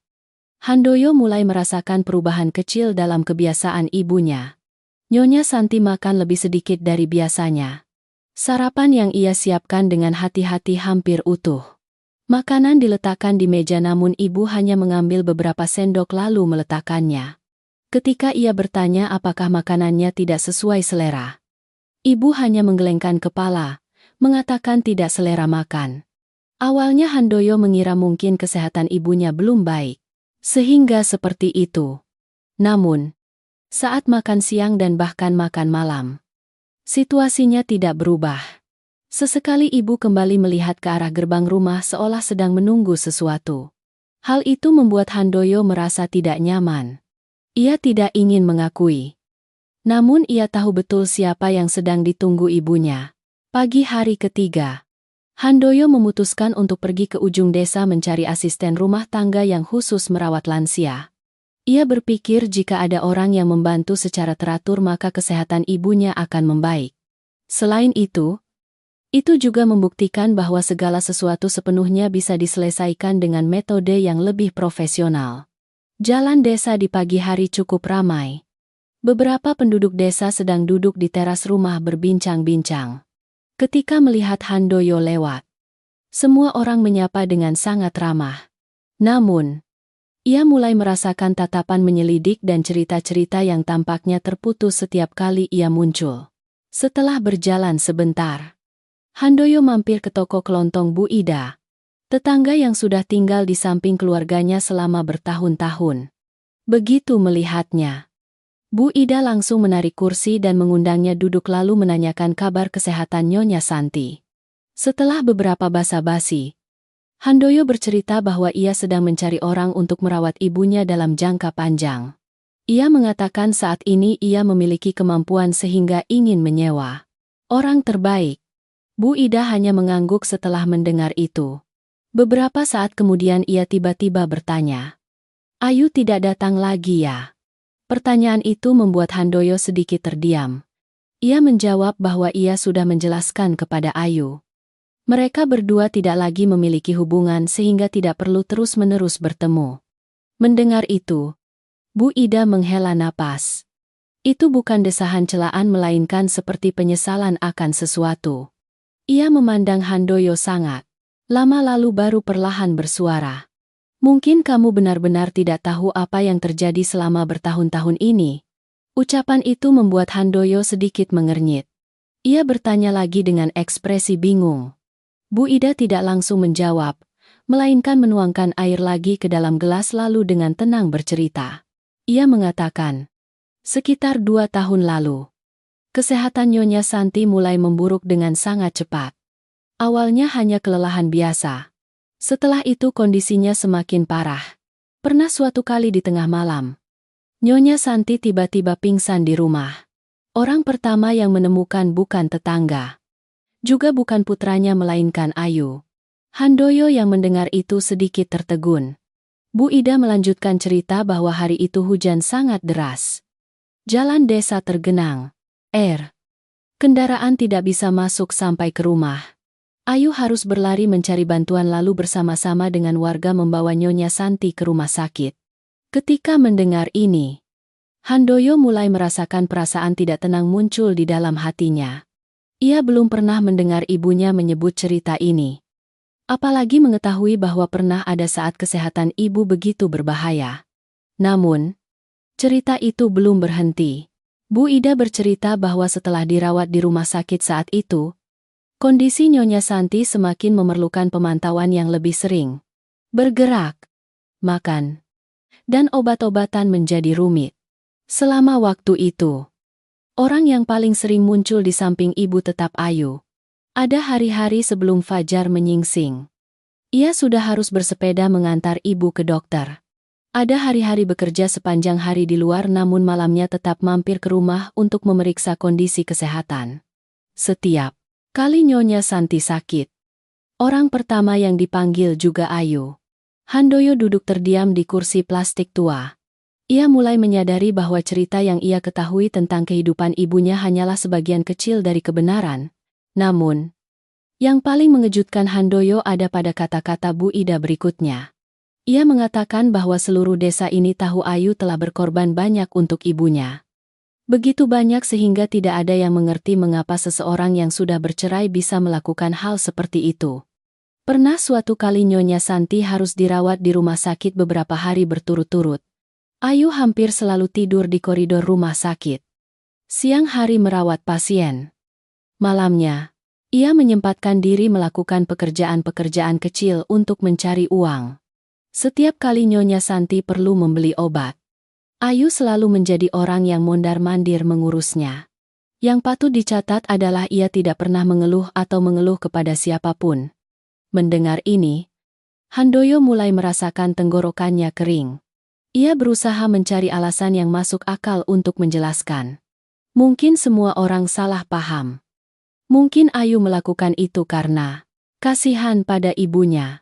Handoyo mulai merasakan perubahan kecil dalam kebiasaan ibunya. Nyonya Santi makan lebih sedikit dari biasanya. Sarapan yang ia siapkan dengan hati-hati hampir utuh. Makanan diletakkan di meja namun ibu hanya mengambil beberapa sendok lalu meletakkannya. Ketika ia bertanya apakah makanannya tidak sesuai selera, ibu hanya menggelengkan kepala, mengatakan tidak selera makan. Awalnya Handoyo mengira mungkin kesehatan ibunya belum baik, sehingga seperti itu. Namun, saat makan siang dan bahkan makan malam, situasinya tidak berubah. Sesekali ibu kembali melihat ke arah gerbang rumah seolah sedang menunggu sesuatu. Hal itu membuat Handoyo merasa tidak nyaman. Ia tidak ingin mengakui. Namun ia tahu betul siapa yang sedang ditunggu ibunya. Pagi hari ketiga, Handoyo memutuskan untuk pergi ke ujung desa mencari asisten rumah tangga yang khusus merawat lansia. Ia berpikir jika ada orang yang membantu secara teratur maka kesehatan ibunya akan membaik. Selain itu juga membuktikan bahwa segala sesuatu sepenuhnya bisa diselesaikan dengan metode yang lebih profesional. Jalan desa di pagi hari cukup ramai. Beberapa penduduk desa sedang duduk di teras rumah berbincang-bincang. Ketika melihat Handoyo lewat, semua orang menyapa dengan sangat ramah. Namun, ia mulai merasakan tatapan menyelidik dan cerita-cerita yang tampaknya terputus setiap kali ia muncul. Setelah berjalan sebentar, Handoyo mampir ke toko kelontong Bu Ida, tetangga yang sudah tinggal di samping keluarganya selama bertahun-tahun. Begitu melihatnya, Bu Ida langsung menarik kursi dan mengundangnya duduk lalu menanyakan kabar kesehatan Nyonya Santi. Setelah beberapa basa-basi, Handoyo bercerita bahwa ia sedang mencari orang untuk merawat ibunya dalam jangka panjang. Ia mengatakan saat ini ia memiliki kemampuan sehingga ingin menyewa orang terbaik. Bu Ida hanya mengangguk setelah mendengar itu. Beberapa saat kemudian ia tiba-tiba bertanya, "Ayu tidak datang lagi ya?" Pertanyaan itu membuat Handoyo sedikit terdiam. Ia menjawab bahwa ia sudah menjelaskan kepada Ayu. Mereka berdua tidak lagi memiliki hubungan sehingga tidak perlu terus-menerus bertemu. Mendengar itu, Bu Ida menghela napas. Itu bukan desahan celaan melainkan seperti penyesalan akan sesuatu. Ia memandang Handoyo sangat lama lalu baru perlahan bersuara. "Mungkin kamu benar-benar tidak tahu apa yang terjadi selama bertahun-tahun ini." Ucapan itu membuat Handoyo sedikit mengernyit. Ia bertanya lagi dengan ekspresi bingung. Bu Ida tidak langsung menjawab, melainkan menuangkan air lagi ke dalam gelas lalu dengan tenang bercerita. Ia mengatakan, "Sekitar 2 tahun lalu, kesehatan Nyonya Santi mulai memburuk dengan sangat cepat. Awalnya hanya kelelahan biasa. Setelah itu kondisinya semakin parah. Pernah suatu kali di tengah malam, Nyonya Santi tiba-tiba pingsan di rumah. Orang pertama yang menemukan bukan tetangga, juga bukan putranya melainkan Ayu." Handoyo yang mendengar itu sedikit tertegun. Bu Ida melanjutkan cerita bahwa hari itu hujan sangat deras. Jalan desa tergenang. Kendaraan tidak bisa masuk sampai ke rumah. Ayu harus berlari mencari bantuan lalu bersama-sama dengan warga membawa Nyonya Santi ke rumah sakit. Ketika mendengar ini, Handoyo mulai merasakan perasaan tidak tenang muncul di dalam hatinya. Ia belum pernah mendengar ibunya menyebut cerita ini. Apalagi mengetahui bahwa pernah ada saat kesehatan ibu begitu berbahaya. Namun, cerita itu belum berhenti. Bu Ida bercerita bahwa setelah dirawat di rumah sakit saat itu, kondisi Nyonya Santi semakin memerlukan pemantauan yang lebih sering. Bergerak, makan, dan obat-obatan menjadi rumit. Selama waktu itu, orang yang paling sering muncul di samping ibu tetap Ayu. Ada hari-hari sebelum fajar menyingsing, ia sudah harus bersepeda mengantar ibu ke dokter. Ada hari-hari bekerja sepanjang hari di luar namun malamnya tetap mampir ke rumah untuk memeriksa kondisi kesehatan. Setiap kali Nyonya Santi sakit, orang pertama yang dipanggil juga Ayu. Handoyo duduk terdiam di kursi plastik tua. Ia mulai menyadari bahwa cerita yang ia ketahui tentang kehidupan ibunya hanyalah sebagian kecil dari kebenaran. Namun, yang paling mengejutkan Handoyo ada pada kata-kata Bu Ida berikutnya. Ia mengatakan bahwa seluruh desa ini tahu Ayu telah berkorban banyak untuk ibunya. Begitu banyak sehingga tidak ada yang mengerti mengapa seseorang yang sudah bercerai bisa melakukan hal seperti itu. Pernah suatu kali Nyonya Santi harus dirawat di rumah sakit beberapa hari berturut-turut. Ayu hampir selalu tidur di koridor rumah sakit. Siang hari merawat pasien. Malamnya, ia menyempatkan diri melakukan pekerjaan-pekerjaan kecil untuk mencari uang. Setiap kali Nyonya Santi perlu membeli obat, Ayu selalu menjadi orang yang mondar-mandir mengurusnya. Yang patut dicatat adalah ia tidak pernah mengeluh atau mengeluh kepada siapapun. Mendengar ini, Handoyo mulai merasakan tenggorokannya kering. Ia berusaha mencari alasan yang masuk akal untuk menjelaskan. Mungkin semua orang salah paham. Mungkin Ayu melakukan itu karena kasihan pada ibunya.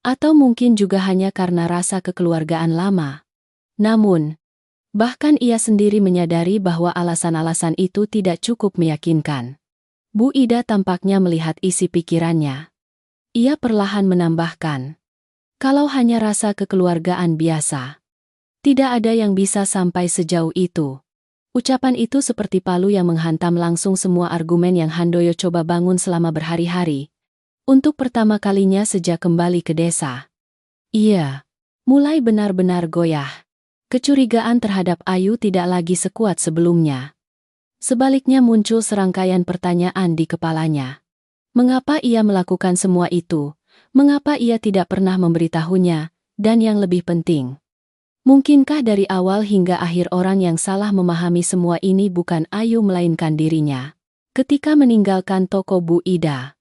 Atau mungkin juga hanya karena rasa kekeluargaan lama. Namun, bahkan ia sendiri menyadari bahwa alasan-alasan itu tidak cukup meyakinkan. Bu Ida tampaknya melihat isi pikirannya. Ia perlahan menambahkan, kalau hanya rasa kekeluargaan biasa, tidak ada yang bisa sampai sejauh itu. Ucapan itu seperti palu yang menghantam langsung semua argumen yang Handoyo coba bangun selama berhari-hari. Untuk pertama kalinya sejak kembali ke desa, ia mulai benar-benar goyah. Kecurigaan terhadap Ayu tidak lagi sekuat sebelumnya. Sebaliknya muncul serangkaian pertanyaan di kepalanya. Mengapa ia melakukan semua itu? Mengapa ia tidak pernah memberitahunya? Dan yang lebih penting, mungkinkah dari awal hingga akhir orang yang salah memahami semua ini bukan Ayu melainkan dirinya? Ketika meninggalkan toko Bu Ida,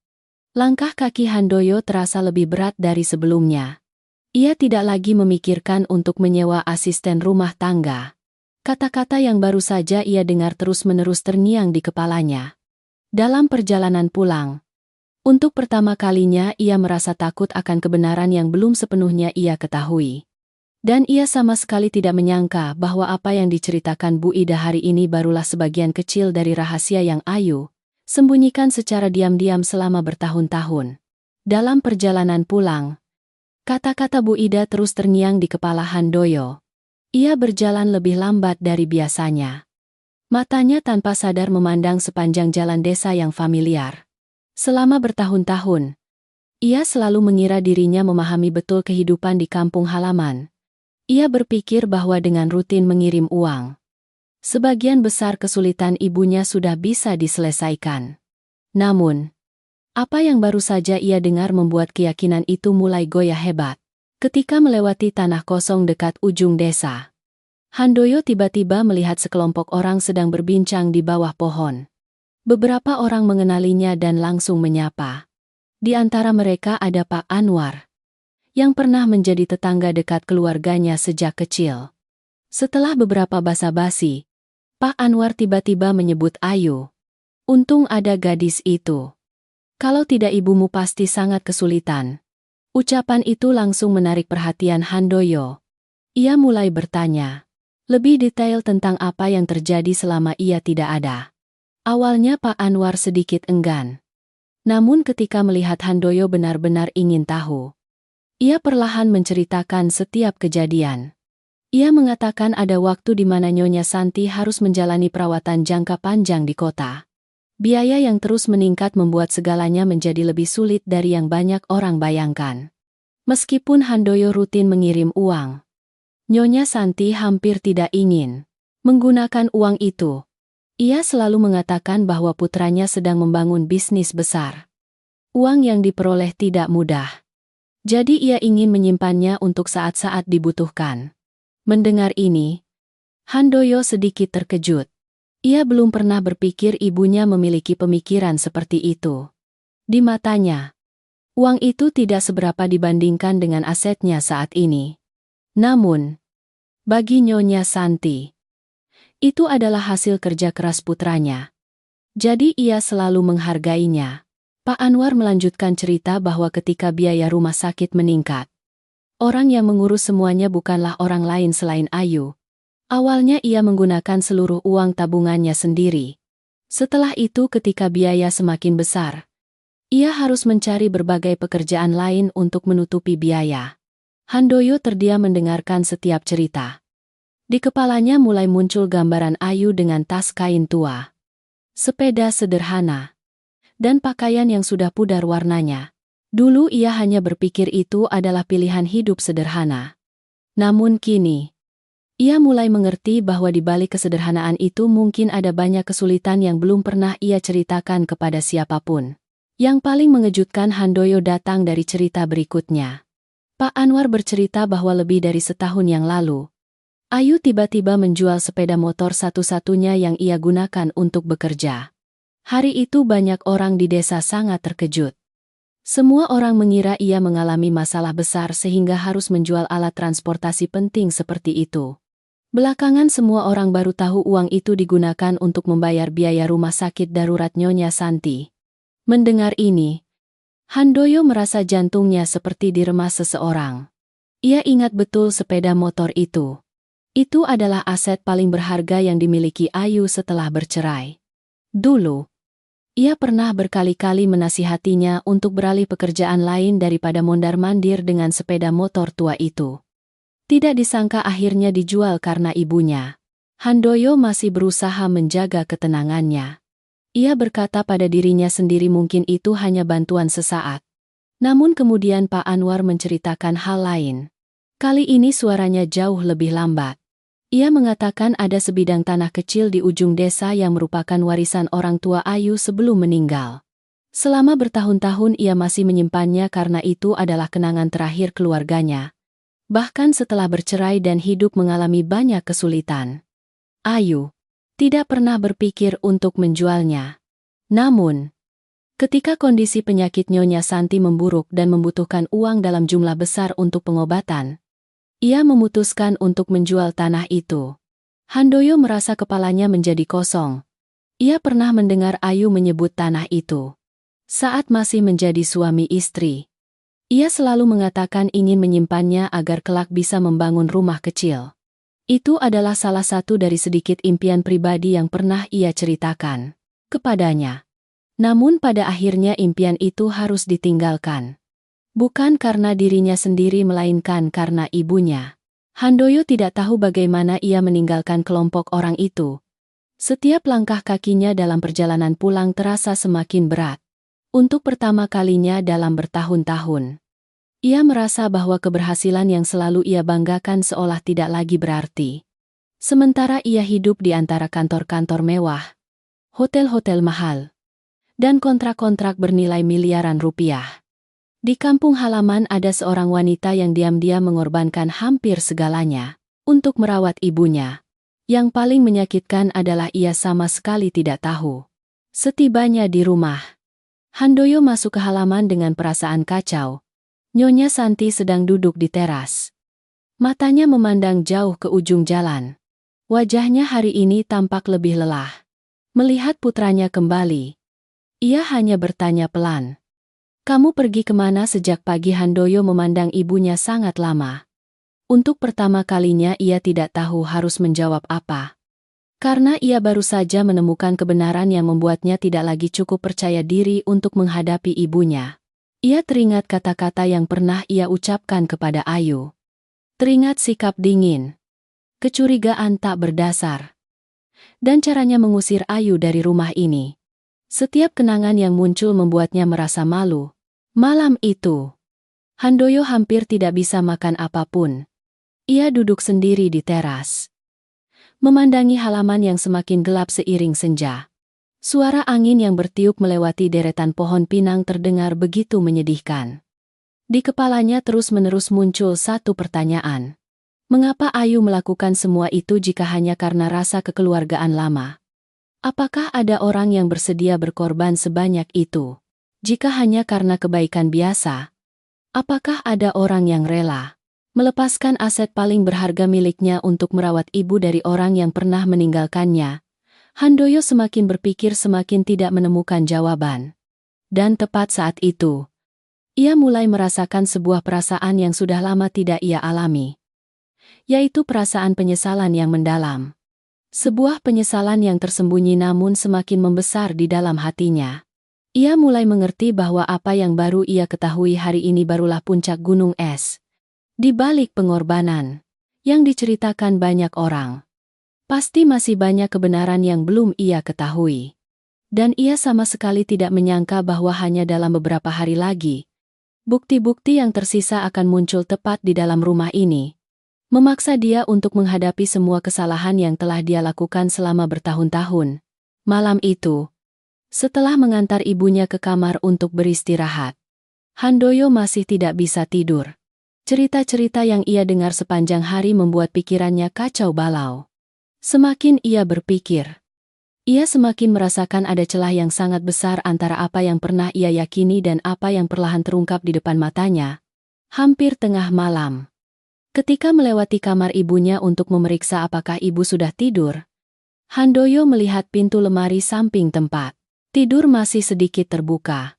langkah kaki Handoyo terasa lebih berat dari sebelumnya. Ia tidak lagi memikirkan untuk menyewa asisten rumah tangga. Kata-kata yang baru saja ia dengar terus-menerus terngiang di kepalanya. Dalam perjalanan pulang, untuk pertama kalinya ia merasa takut akan kebenaran yang belum sepenuhnya ia ketahui. Dan ia sama sekali tidak menyangka bahwa apa yang diceritakan Bu Ida hari ini barulah sebagian kecil dari rahasia yang Ayu sembunyikan secara diam-diam selama bertahun-tahun. Dalam perjalanan pulang, kata-kata Bu Ida terus terngiang di kepala Handoyo. Ia berjalan lebih lambat dari biasanya. Matanya tanpa sadar memandang sepanjang jalan desa yang familiar. Selama bertahun-tahun, ia selalu mengira dirinya memahami betul kehidupan di kampung halaman. Ia berpikir bahwa dengan rutin mengirim uang, sebagian besar kesulitan ibunya sudah bisa diselesaikan. Namun, apa yang baru saja ia dengar membuat keyakinan itu mulai goyah hebat. Ketika melewati tanah kosong dekat ujung desa, Handoyo tiba-tiba melihat sekelompok orang sedang berbincang di bawah pohon. Beberapa orang mengenalinya dan langsung menyapa. Di antara mereka ada Pak Anwar, yang pernah menjadi tetangga dekat keluarganya sejak kecil. Setelah beberapa basa-basi, Pak Anwar tiba-tiba menyebut Ayu. Untung ada gadis itu. Kalau tidak ibumu pasti sangat kesulitan. Ucapan itu langsung menarik perhatian Handoyo. Ia mulai bertanya lebih detail tentang apa yang terjadi selama ia tidak ada. Awalnya Pak Anwar sedikit enggan. Namun ketika melihat Handoyo benar-benar ingin tahu, ia perlahan menceritakan setiap kejadian. Ia mengatakan ada waktu di mana Nyonya Santi harus menjalani perawatan jangka panjang di kota. Biaya yang terus meningkat membuat segalanya menjadi lebih sulit dari yang banyak orang bayangkan. Meskipun Handoyo rutin mengirim uang, Nyonya Santi hampir tidak ingin menggunakan uang itu. Ia selalu mengatakan bahwa putranya sedang membangun bisnis besar. Uang yang diperoleh tidak mudah. Jadi ia ingin menyimpannya untuk saat-saat dibutuhkan. Mendengar ini, Handoyo sedikit terkejut. Ia belum pernah berpikir ibunya memiliki pemikiran seperti itu. Di matanya, uang itu tidak seberapa dibandingkan dengan asetnya saat ini. Namun, bagi Nyonya Santi, itu adalah hasil kerja keras putranya. Jadi ia selalu menghargainya. Pak Anwar melanjutkan cerita bahwa ketika biaya rumah sakit meningkat, orang yang mengurus semuanya bukanlah orang lain selain Ayu. Awalnya ia menggunakan seluruh uang tabungannya sendiri. Setelah itu ketika biaya semakin besar, ia harus mencari berbagai pekerjaan lain untuk menutupi biaya. Handoyo terdiam mendengarkan setiap cerita. Di kepalanya mulai muncul gambaran Ayu dengan tas kain tua, sepeda sederhana, dan pakaian yang sudah pudar warnanya. Dulu ia hanya berpikir itu adalah pilihan hidup sederhana. Namun kini, ia mulai mengerti bahwa di balik kesederhanaan itu mungkin ada banyak kesulitan yang belum pernah ia ceritakan kepada siapapun. Yang paling mengejutkan Handoyo datang dari cerita berikutnya. Pak Anwar bercerita bahwa lebih dari setahun yang lalu, Ayu tiba-tiba menjual sepeda motor satu-satunya yang ia gunakan untuk bekerja. Hari itu banyak orang di desa sangat terkejut. Semua orang mengira ia mengalami masalah besar sehingga harus menjual alat transportasi penting seperti itu. Belakangan semua orang baru tahu uang itu digunakan untuk membayar biaya rumah sakit darurat Nyonya Santi. Mendengar ini, Handoyo merasa jantungnya seperti diremas seseorang. Ia ingat betul sepeda motor itu. Itu adalah aset paling berharga yang dimiliki Ayu setelah bercerai. Dulu, ia pernah berkali-kali menasihatinya untuk beralih pekerjaan lain daripada mondar-mandir dengan sepeda motor tua itu. Tidak disangka akhirnya dijual karena ibunya. Handoyo masih berusaha menjaga ketenangannya. Ia berkata pada dirinya sendiri mungkin itu hanya bantuan sesaat. Namun kemudian Pak Anwar menceritakan hal lain. Kali ini suaranya jauh lebih lambat. Ia mengatakan ada sebidang tanah kecil di ujung desa yang merupakan warisan orang tua Ayu sebelum meninggal. Selama bertahun-tahun ia masih menyimpannya karena itu adalah kenangan terakhir keluarganya. Bahkan setelah bercerai dan hidup mengalami banyak kesulitan, Ayu tidak pernah berpikir untuk menjualnya. Namun, ketika kondisi penyakit Nyonya Santi memburuk dan membutuhkan uang dalam jumlah besar untuk pengobatan, ia memutuskan untuk menjual tanah itu. Handoyo merasa kepalanya menjadi kosong. Ia pernah mendengar Ayu menyebut tanah itu saat masih menjadi suami istri. Ia selalu mengatakan ingin menyimpannya agar kelak bisa membangun rumah kecil. Itu adalah salah satu dari sedikit impian pribadi yang pernah ia ceritakan kepadanya. Namun pada akhirnya impian itu harus ditinggalkan. Bukan karena dirinya sendiri melainkan karena ibunya. Handoyo tidak tahu bagaimana ia meninggalkan kelompok orang itu. Setiap langkah kakinya dalam perjalanan pulang terasa semakin berat. Untuk pertama kalinya dalam bertahun-tahun, ia merasa bahwa keberhasilan yang selalu ia banggakan seolah tidak lagi berarti. Sementara ia hidup di antara kantor-kantor mewah, hotel-hotel mahal, dan kontrak-kontrak bernilai miliaran rupiah. Di kampung halaman ada seorang wanita yang diam-diam mengorbankan hampir segalanya untuk merawat ibunya. Yang paling menyakitkan adalah ia sama sekali tidak tahu. Setibanya di rumah, Handoyo masuk ke halaman dengan perasaan kacau. Nyonya Santi sedang duduk di teras. Matanya memandang jauh ke ujung jalan. Wajahnya hari ini tampak lebih lelah. Melihat putranya kembali, ia hanya bertanya pelan. "Kamu pergi kemana sejak pagi?" Handoyo memandang ibunya sangat lama. Untuk pertama kalinya ia tidak tahu harus menjawab apa. Karena ia baru saja menemukan kebenaran yang membuatnya tidak lagi cukup percaya diri untuk menghadapi ibunya. Ia teringat kata-kata yang pernah ia ucapkan kepada Ayu. Teringat sikap dingin, kecurigaan tak berdasar, dan caranya mengusir Ayu dari rumah ini. Setiap kenangan yang muncul membuatnya merasa malu. Malam itu, Handoyo hampir tidak bisa makan apapun. Ia duduk sendiri di teras, memandangi halaman yang semakin gelap seiring senja. Suara angin yang bertiup melewati deretan pohon pinang terdengar begitu menyedihkan. Di kepalanya terus-menerus muncul satu pertanyaan. Mengapa Ayu melakukan semua itu jika hanya karena rasa kekeluargaan lama? Apakah ada orang yang bersedia berkorban sebanyak itu? Jika hanya karena kebaikan biasa, apakah ada orang yang rela melepaskan aset paling berharga miliknya untuk merawat ibu dari orang yang pernah meninggalkannya? Handoyo semakin berpikir semakin tidak menemukan jawaban. Dan tepat saat itu, ia mulai merasakan sebuah perasaan yang sudah lama tidak ia alami. Yaitu perasaan penyesalan yang mendalam. Sebuah penyesalan yang tersembunyi namun semakin membesar di dalam hatinya. Ia mulai mengerti bahwa apa yang baru ia ketahui hari ini barulah puncak gunung es. Di balik pengorbanan yang diceritakan banyak orang, pasti masih banyak kebenaran yang belum ia ketahui. Dan ia sama sekali tidak menyangka bahwa hanya dalam beberapa hari lagi, bukti-bukti yang tersisa akan muncul tepat di dalam rumah ini, memaksa dia untuk menghadapi semua kesalahan yang telah dia lakukan selama bertahun-tahun. Malam itu, setelah mengantar ibunya ke kamar untuk beristirahat, Handoyo masih tidak bisa tidur. Cerita-cerita yang ia dengar sepanjang hari membuat pikirannya kacau balau. Semakin ia berpikir, ia semakin merasakan ada celah yang sangat besar antara apa yang pernah ia yakini dan apa yang perlahan terungkap di depan matanya. Hampir tengah malam, ketika melewati kamar ibunya untuk memeriksa apakah ibu sudah tidur, Handoyo melihat pintu lemari samping tempat tidur masih sedikit terbuka.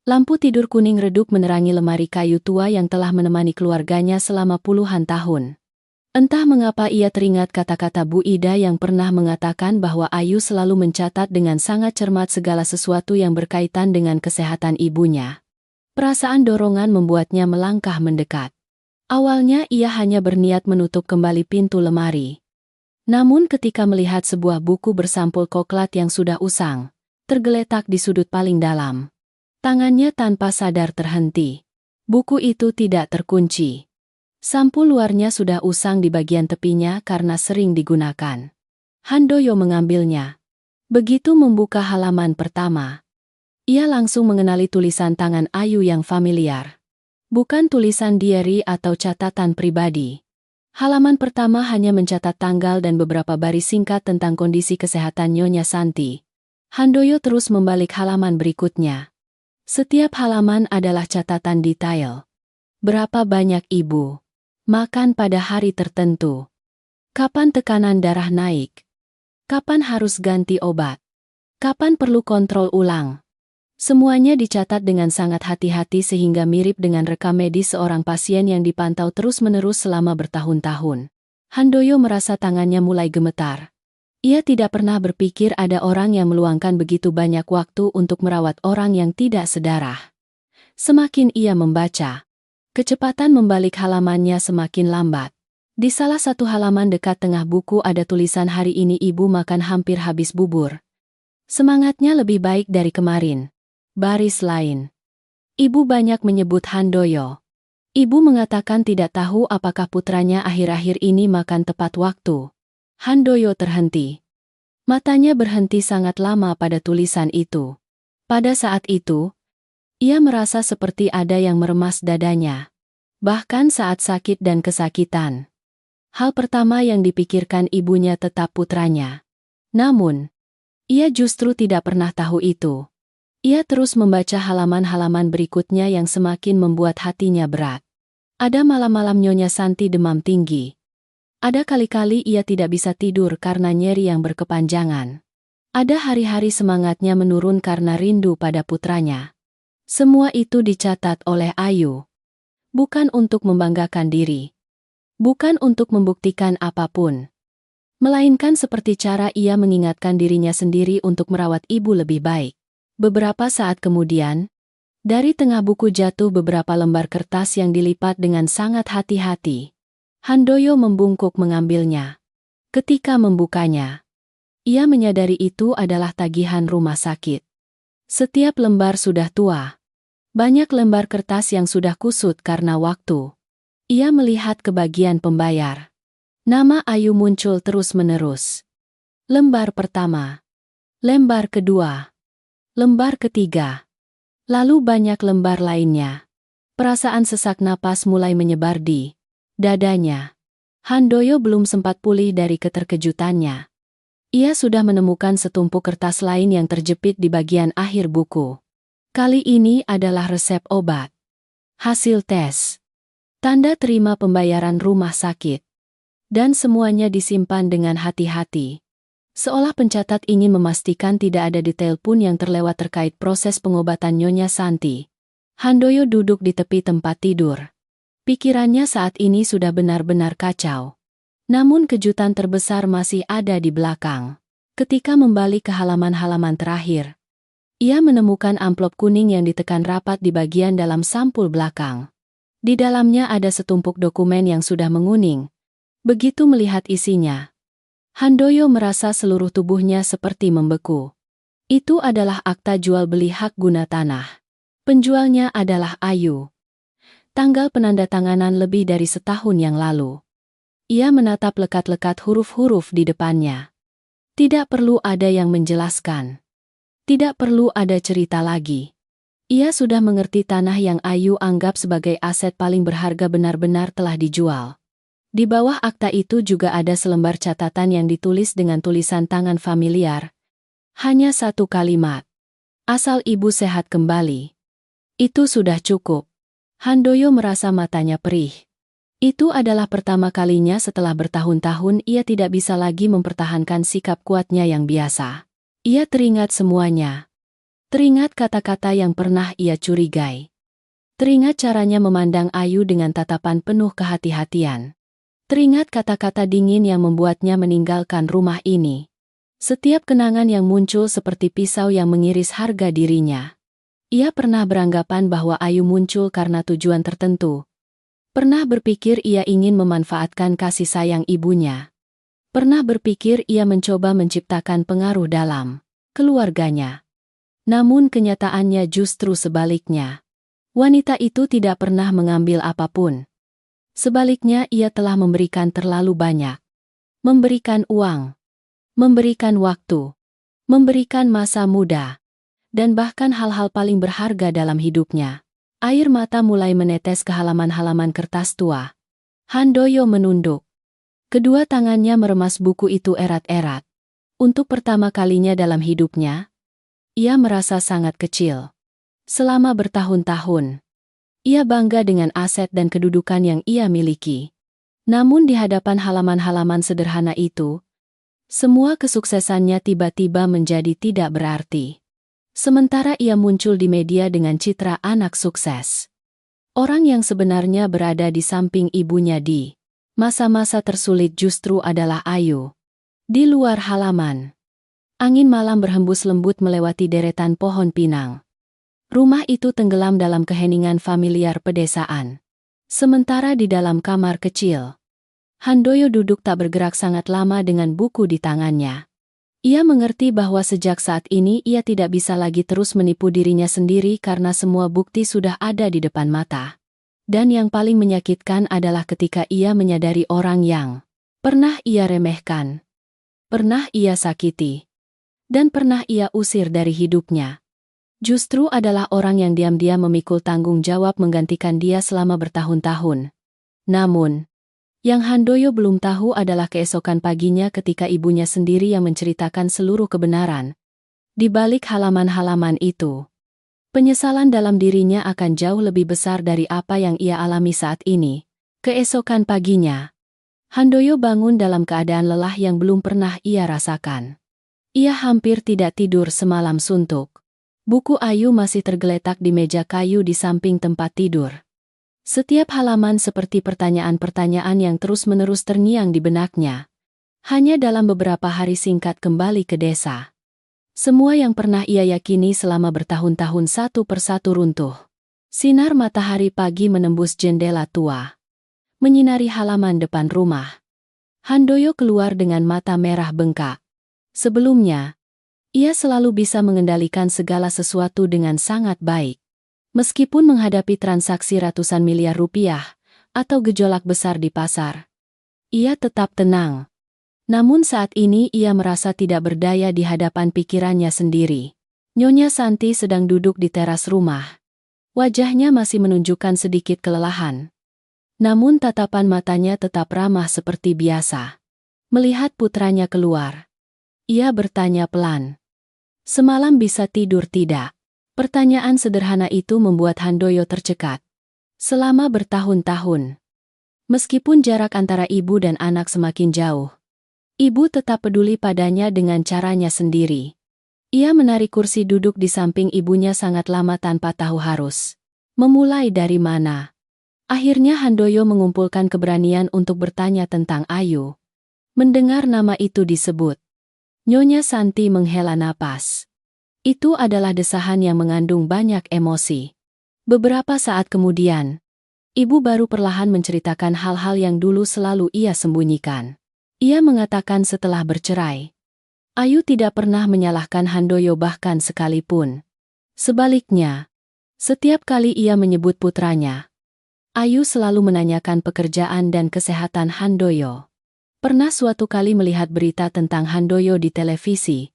Lampu tidur kuning redup menerangi lemari kayu tua yang telah menemani keluarganya selama puluhan tahun. Entah mengapa ia teringat kata-kata Bu Ida yang pernah mengatakan bahwa Ayu selalu mencatat dengan sangat cermat segala sesuatu yang berkaitan dengan kesehatan ibunya. Perasaan dorongan membuatnya melangkah mendekat. Awalnya ia hanya berniat menutup kembali pintu lemari. Namun ketika melihat sebuah buku bersampul koklat yang sudah usang, tergeletak di sudut paling dalam, tangannya tanpa sadar terhenti. Buku itu tidak terkunci. Sampul luarnya sudah usang di bagian tepinya karena sering digunakan. Handoyo mengambilnya. Begitu membuka halaman pertama, Ia langsung mengenali tulisan tangan Ayu yang familiar. Bukan tulisan diary atau catatan pribadi. Halaman pertama hanya mencatat tanggal dan beberapa baris singkat tentang kondisi kesehatan Nyonya Santi. Handoyo terus membalik halaman berikutnya. Setiap halaman adalah catatan detail. Berapa banyak ibu makan pada hari tertentu? Kapan tekanan darah naik? Kapan harus ganti obat? Kapan perlu kontrol ulang? Semuanya dicatat dengan sangat hati-hati sehingga mirip dengan rekam medis seorang pasien yang dipantau terus-menerus selama bertahun-tahun. Handoyo merasa tangannya mulai gemetar. Ia tidak pernah berpikir ada orang yang meluangkan begitu banyak waktu untuk merawat orang yang tidak sedarah. Semakin ia membaca, kecepatan membalik halamannya semakin lambat. Di salah satu halaman dekat tengah buku ada tulisan hari ini ibu makan hampir habis bubur. Semangatnya lebih baik dari kemarin. Baris lain. Ibu banyak menyebut Handoyo. Ibu mengatakan tidak tahu apakah putranya akhir-akhir ini makan tepat waktu. Handoyo terhenti. Matanya berhenti sangat lama pada tulisan itu. Pada saat itu, ia merasa seperti ada yang meremas dadanya. Bahkan saat sakit dan kesakitan. Hal pertama yang dipikirkan ibunya tetap putranya. Namun, ia justru tidak pernah tahu itu. Ia terus membaca halaman-halaman berikutnya yang semakin membuat hatinya berat. Ada malam-malam Nyonya Santi demam tinggi. Ada kali-kali ia tidak bisa tidur karena nyeri yang berkepanjangan. Ada hari-hari semangatnya menurun karena rindu pada putranya. Semua itu dicatat oleh Ayu. Bukan untuk membanggakan diri. Bukan untuk membuktikan apapun. Melainkan seperti cara ia mengingatkan dirinya sendiri untuk merawat ibu lebih baik. Beberapa saat kemudian, dari tengah buku jatuh beberapa lembar kertas yang dilipat dengan sangat hati-hati. Handoyo membungkuk mengambilnya. Ketika membukanya, ia menyadari itu adalah tagihan rumah sakit. Setiap lembar sudah tua. Banyak lembar kertas yang sudah kusut karena waktu. Ia melihat ke bagian pembayar. Nama Ayu muncul terus-menerus. Lembar pertama. Lembar kedua. Lembar ketiga. Lalu banyak lembar lainnya. Perasaan sesak napas mulai menyebar di dadanya. Handoyo belum sempat pulih dari keterkejutannya. Ia sudah menemukan setumpuk kertas lain yang terjepit di bagian akhir buku. Kali ini adalah resep obat. Hasil tes. Tanda terima pembayaran rumah sakit. Dan semuanya disimpan dengan hati-hati. Seolah pencatat ingin memastikan tidak ada detail pun yang terlewat terkait proses pengobatan Nyonya Santi. Handoyo duduk di tepi tempat tidur. Pikirannya saat ini sudah benar-benar kacau. Namun kejutan terbesar masih ada di belakang. Ketika membalik ke halaman-halaman terakhir, ia menemukan amplop kuning yang ditekan rapat di bagian dalam sampul belakang. Di dalamnya ada setumpuk dokumen yang sudah menguning. Begitu melihat isinya, Handoyo merasa seluruh tubuhnya seperti membeku. Itu adalah akta jual beli hak guna tanah. Penjualnya adalah Ayu. Tanggal penandatanganan lebih dari setahun yang lalu. Ia menatap lekat-lekat huruf-huruf di depannya. Tidak perlu ada yang menjelaskan. Tidak perlu ada cerita lagi. Ia sudah mengerti tanah yang Ayu anggap sebagai aset paling berharga benar-benar telah dijual. Di bawah akta itu juga ada selembar catatan yang ditulis dengan tulisan tangan familiar. Hanya satu kalimat. Asal ibu sehat kembali. Itu sudah cukup. Handoyo merasa matanya perih. Itu adalah pertama kalinya setelah bertahun-tahun ia tidak bisa lagi mempertahankan sikap kuatnya yang biasa. Ia teringat semuanya. Teringat kata-kata yang pernah ia curigai. Teringat caranya memandang Ayu dengan tatapan penuh kehati-hatian. Teringat kata-kata dingin yang membuatnya meninggalkan rumah ini. Setiap kenangan yang muncul seperti pisau yang mengiris harga dirinya. Ia pernah beranggapan bahwa Ayu muncul karena tujuan tertentu. Pernah berpikir ia ingin memanfaatkan kasih sayang ibunya. Pernah berpikir ia mencoba menciptakan pengaruh dalam keluarganya. Namun kenyataannya justru sebaliknya. Wanita itu tidak pernah mengambil apapun. Sebaliknya ia telah memberikan terlalu banyak. Memberikan uang. Memberikan waktu. Memberikan masa muda. dan bahkan hal-hal paling berharga dalam hidupnya. Air mata mulai menetes ke halaman-halaman kertas tua. Handoyo menunduk. Kedua tangannya meremas buku itu erat-erat. Untuk pertama kalinya dalam hidupnya, ia merasa sangat kecil. Selama bertahun-tahun, ia bangga dengan aset dan kedudukan yang ia miliki. Namun di hadapan halaman-halaman sederhana itu, semua kesuksesannya tiba-tiba menjadi tidak berarti. Sementara ia muncul di media dengan citra anak sukses. Orang yang sebenarnya berada di samping ibunya di masa-masa tersulit justru adalah Ayu. Di luar halaman, angin malam berhembus lembut melewati deretan pohon pinang. Rumah itu tenggelam dalam keheningan familiar pedesaan. Sementara di dalam kamar kecil, Handoyo duduk tak bergerak sangat lama dengan buku di tangannya. Ia mengerti bahwa sejak saat ini ia tidak bisa lagi terus menipu dirinya sendiri karena semua bukti sudah ada di depan mata. Dan yang paling menyakitkan adalah ketika ia menyadari orang yang pernah ia remehkan, pernah ia sakiti, dan pernah ia usir dari hidupnya. Justru adalah orang yang diam-diam memikul tanggung jawab menggantikan dia selama bertahun-tahun. Namun, yang Handoyo belum tahu adalah keesokan paginya ketika ibunya sendiri yang menceritakan seluruh kebenaran. Di balik halaman-halaman itu, penyesalan dalam dirinya akan jauh lebih besar dari apa yang ia alami saat ini. Keesokan paginya, Handoyo bangun dalam keadaan lelah yang belum pernah ia rasakan. Ia hampir tidak tidur semalam suntuk. Buku Ayu masih tergeletak di meja kayu di samping tempat tidur. Setiap halaman seperti pertanyaan-pertanyaan yang terus-menerus terngiang di benaknya. Hanya dalam beberapa hari singkat kembali ke desa, semua yang pernah ia yakini selama bertahun-tahun satu persatu runtuh. Sinar matahari pagi menembus jendela tua, menyinari halaman depan rumah. Handoyo keluar dengan mata merah bengkak. Sebelumnya, ia selalu bisa mengendalikan segala sesuatu dengan sangat baik. Meskipun menghadapi transaksi ratusan miliar rupiah atau gejolak besar di pasar, ia tetap tenang. Namun saat ini ia merasa tidak berdaya di hadapan pikirannya sendiri. Nyonya Santi sedang duduk di teras rumah. Wajahnya masih menunjukkan sedikit kelelahan. Namun tatapan matanya tetap ramah seperti biasa. Melihat putranya keluar, ia bertanya pelan, "Semalam bisa tidur tidak?" Pertanyaan sederhana itu membuat Handoyo tercekat. Selama bertahun-tahun, meskipun jarak antara ibu dan anak semakin jauh, ibu tetap peduli padanya dengan caranya sendiri. Ia menarik kursi duduk di samping ibunya sangat lama tanpa tahu harus memulai dari mana. Akhirnya Handoyo mengumpulkan keberanian untuk bertanya tentang Ayu. Mendengar nama itu disebut, Nyonya Santi menghela napas. Itu adalah desahan yang mengandung banyak emosi. Beberapa saat kemudian, ibu baru perlahan menceritakan hal-hal yang dulu selalu ia sembunyikan. Ia mengatakan setelah bercerai, Ayu tidak pernah menyalahkan Handoyo bahkan sekalipun. Sebaliknya, setiap kali ia menyebut putranya, Ayu selalu menanyakan pekerjaan dan kesehatan Handoyo. Pernah suatu kali melihat berita tentang Handoyo di televisi,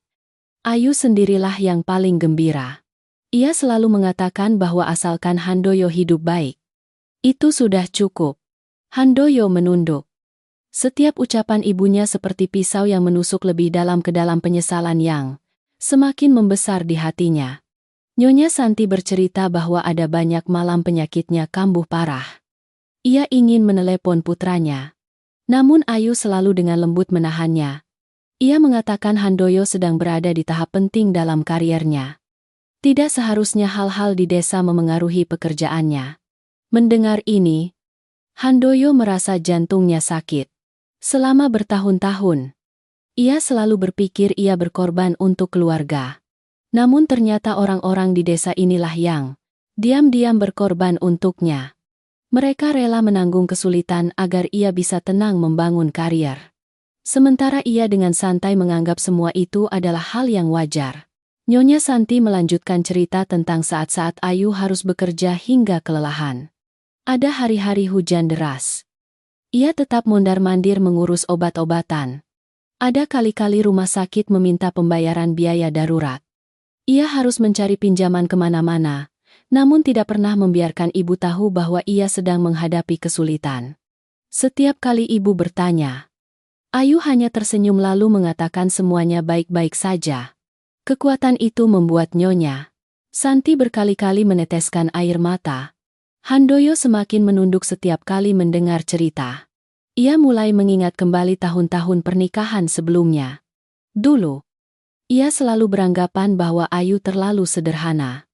Ayu sendirilah yang paling gembira. Ia selalu mengatakan bahwa asalkan Handoyo hidup baik, itu sudah cukup. Handoyo menunduk. Setiap ucapan ibunya seperti pisau yang menusuk lebih dalam ke dalam penyesalan yang semakin membesar di hatinya. Nyonya Santi bercerita bahwa ada banyak malam penyakitnya kambuh parah. Ia ingin menelepon putranya, namun Ayu selalu dengan lembut menahannya. Ia mengatakan Handoyo sedang berada di tahap penting dalam kariernya. Tidak seharusnya hal-hal di desa memengaruhi pekerjaannya. Mendengar ini, Handoyo merasa jantungnya sakit. Selama bertahun-tahun, ia selalu berpikir ia berkorban untuk keluarga. Namun ternyata orang-orang di desa inilah yang diam-diam berkorban untuknya. Mereka rela menanggung kesulitan agar ia bisa tenang membangun karier. Sementara ia dengan santai menganggap semua itu adalah hal yang wajar. Nyonya Santi melanjutkan cerita tentang saat-saat Ayu harus bekerja hingga kelelahan. Ada hari-hari hujan deras. Ia tetap mondar-mandir mengurus obat-obatan. Ada kali-kali rumah sakit meminta pembayaran biaya darurat. Ia harus mencari pinjaman kemana-mana, namun tidak pernah membiarkan ibu tahu bahwa ia sedang menghadapi kesulitan. Setiap kali ibu bertanya, Ayu hanya tersenyum lalu mengatakan semuanya baik-baik saja. Kekuatan itu membuat Nyonya Santi berkali-kali meneteskan air mata. Handoyo semakin menunduk setiap kali mendengar cerita. Ia mulai mengingat kembali tahun-tahun pernikahan sebelumnya. Dulu, ia selalu beranggapan bahwa Ayu terlalu sederhana.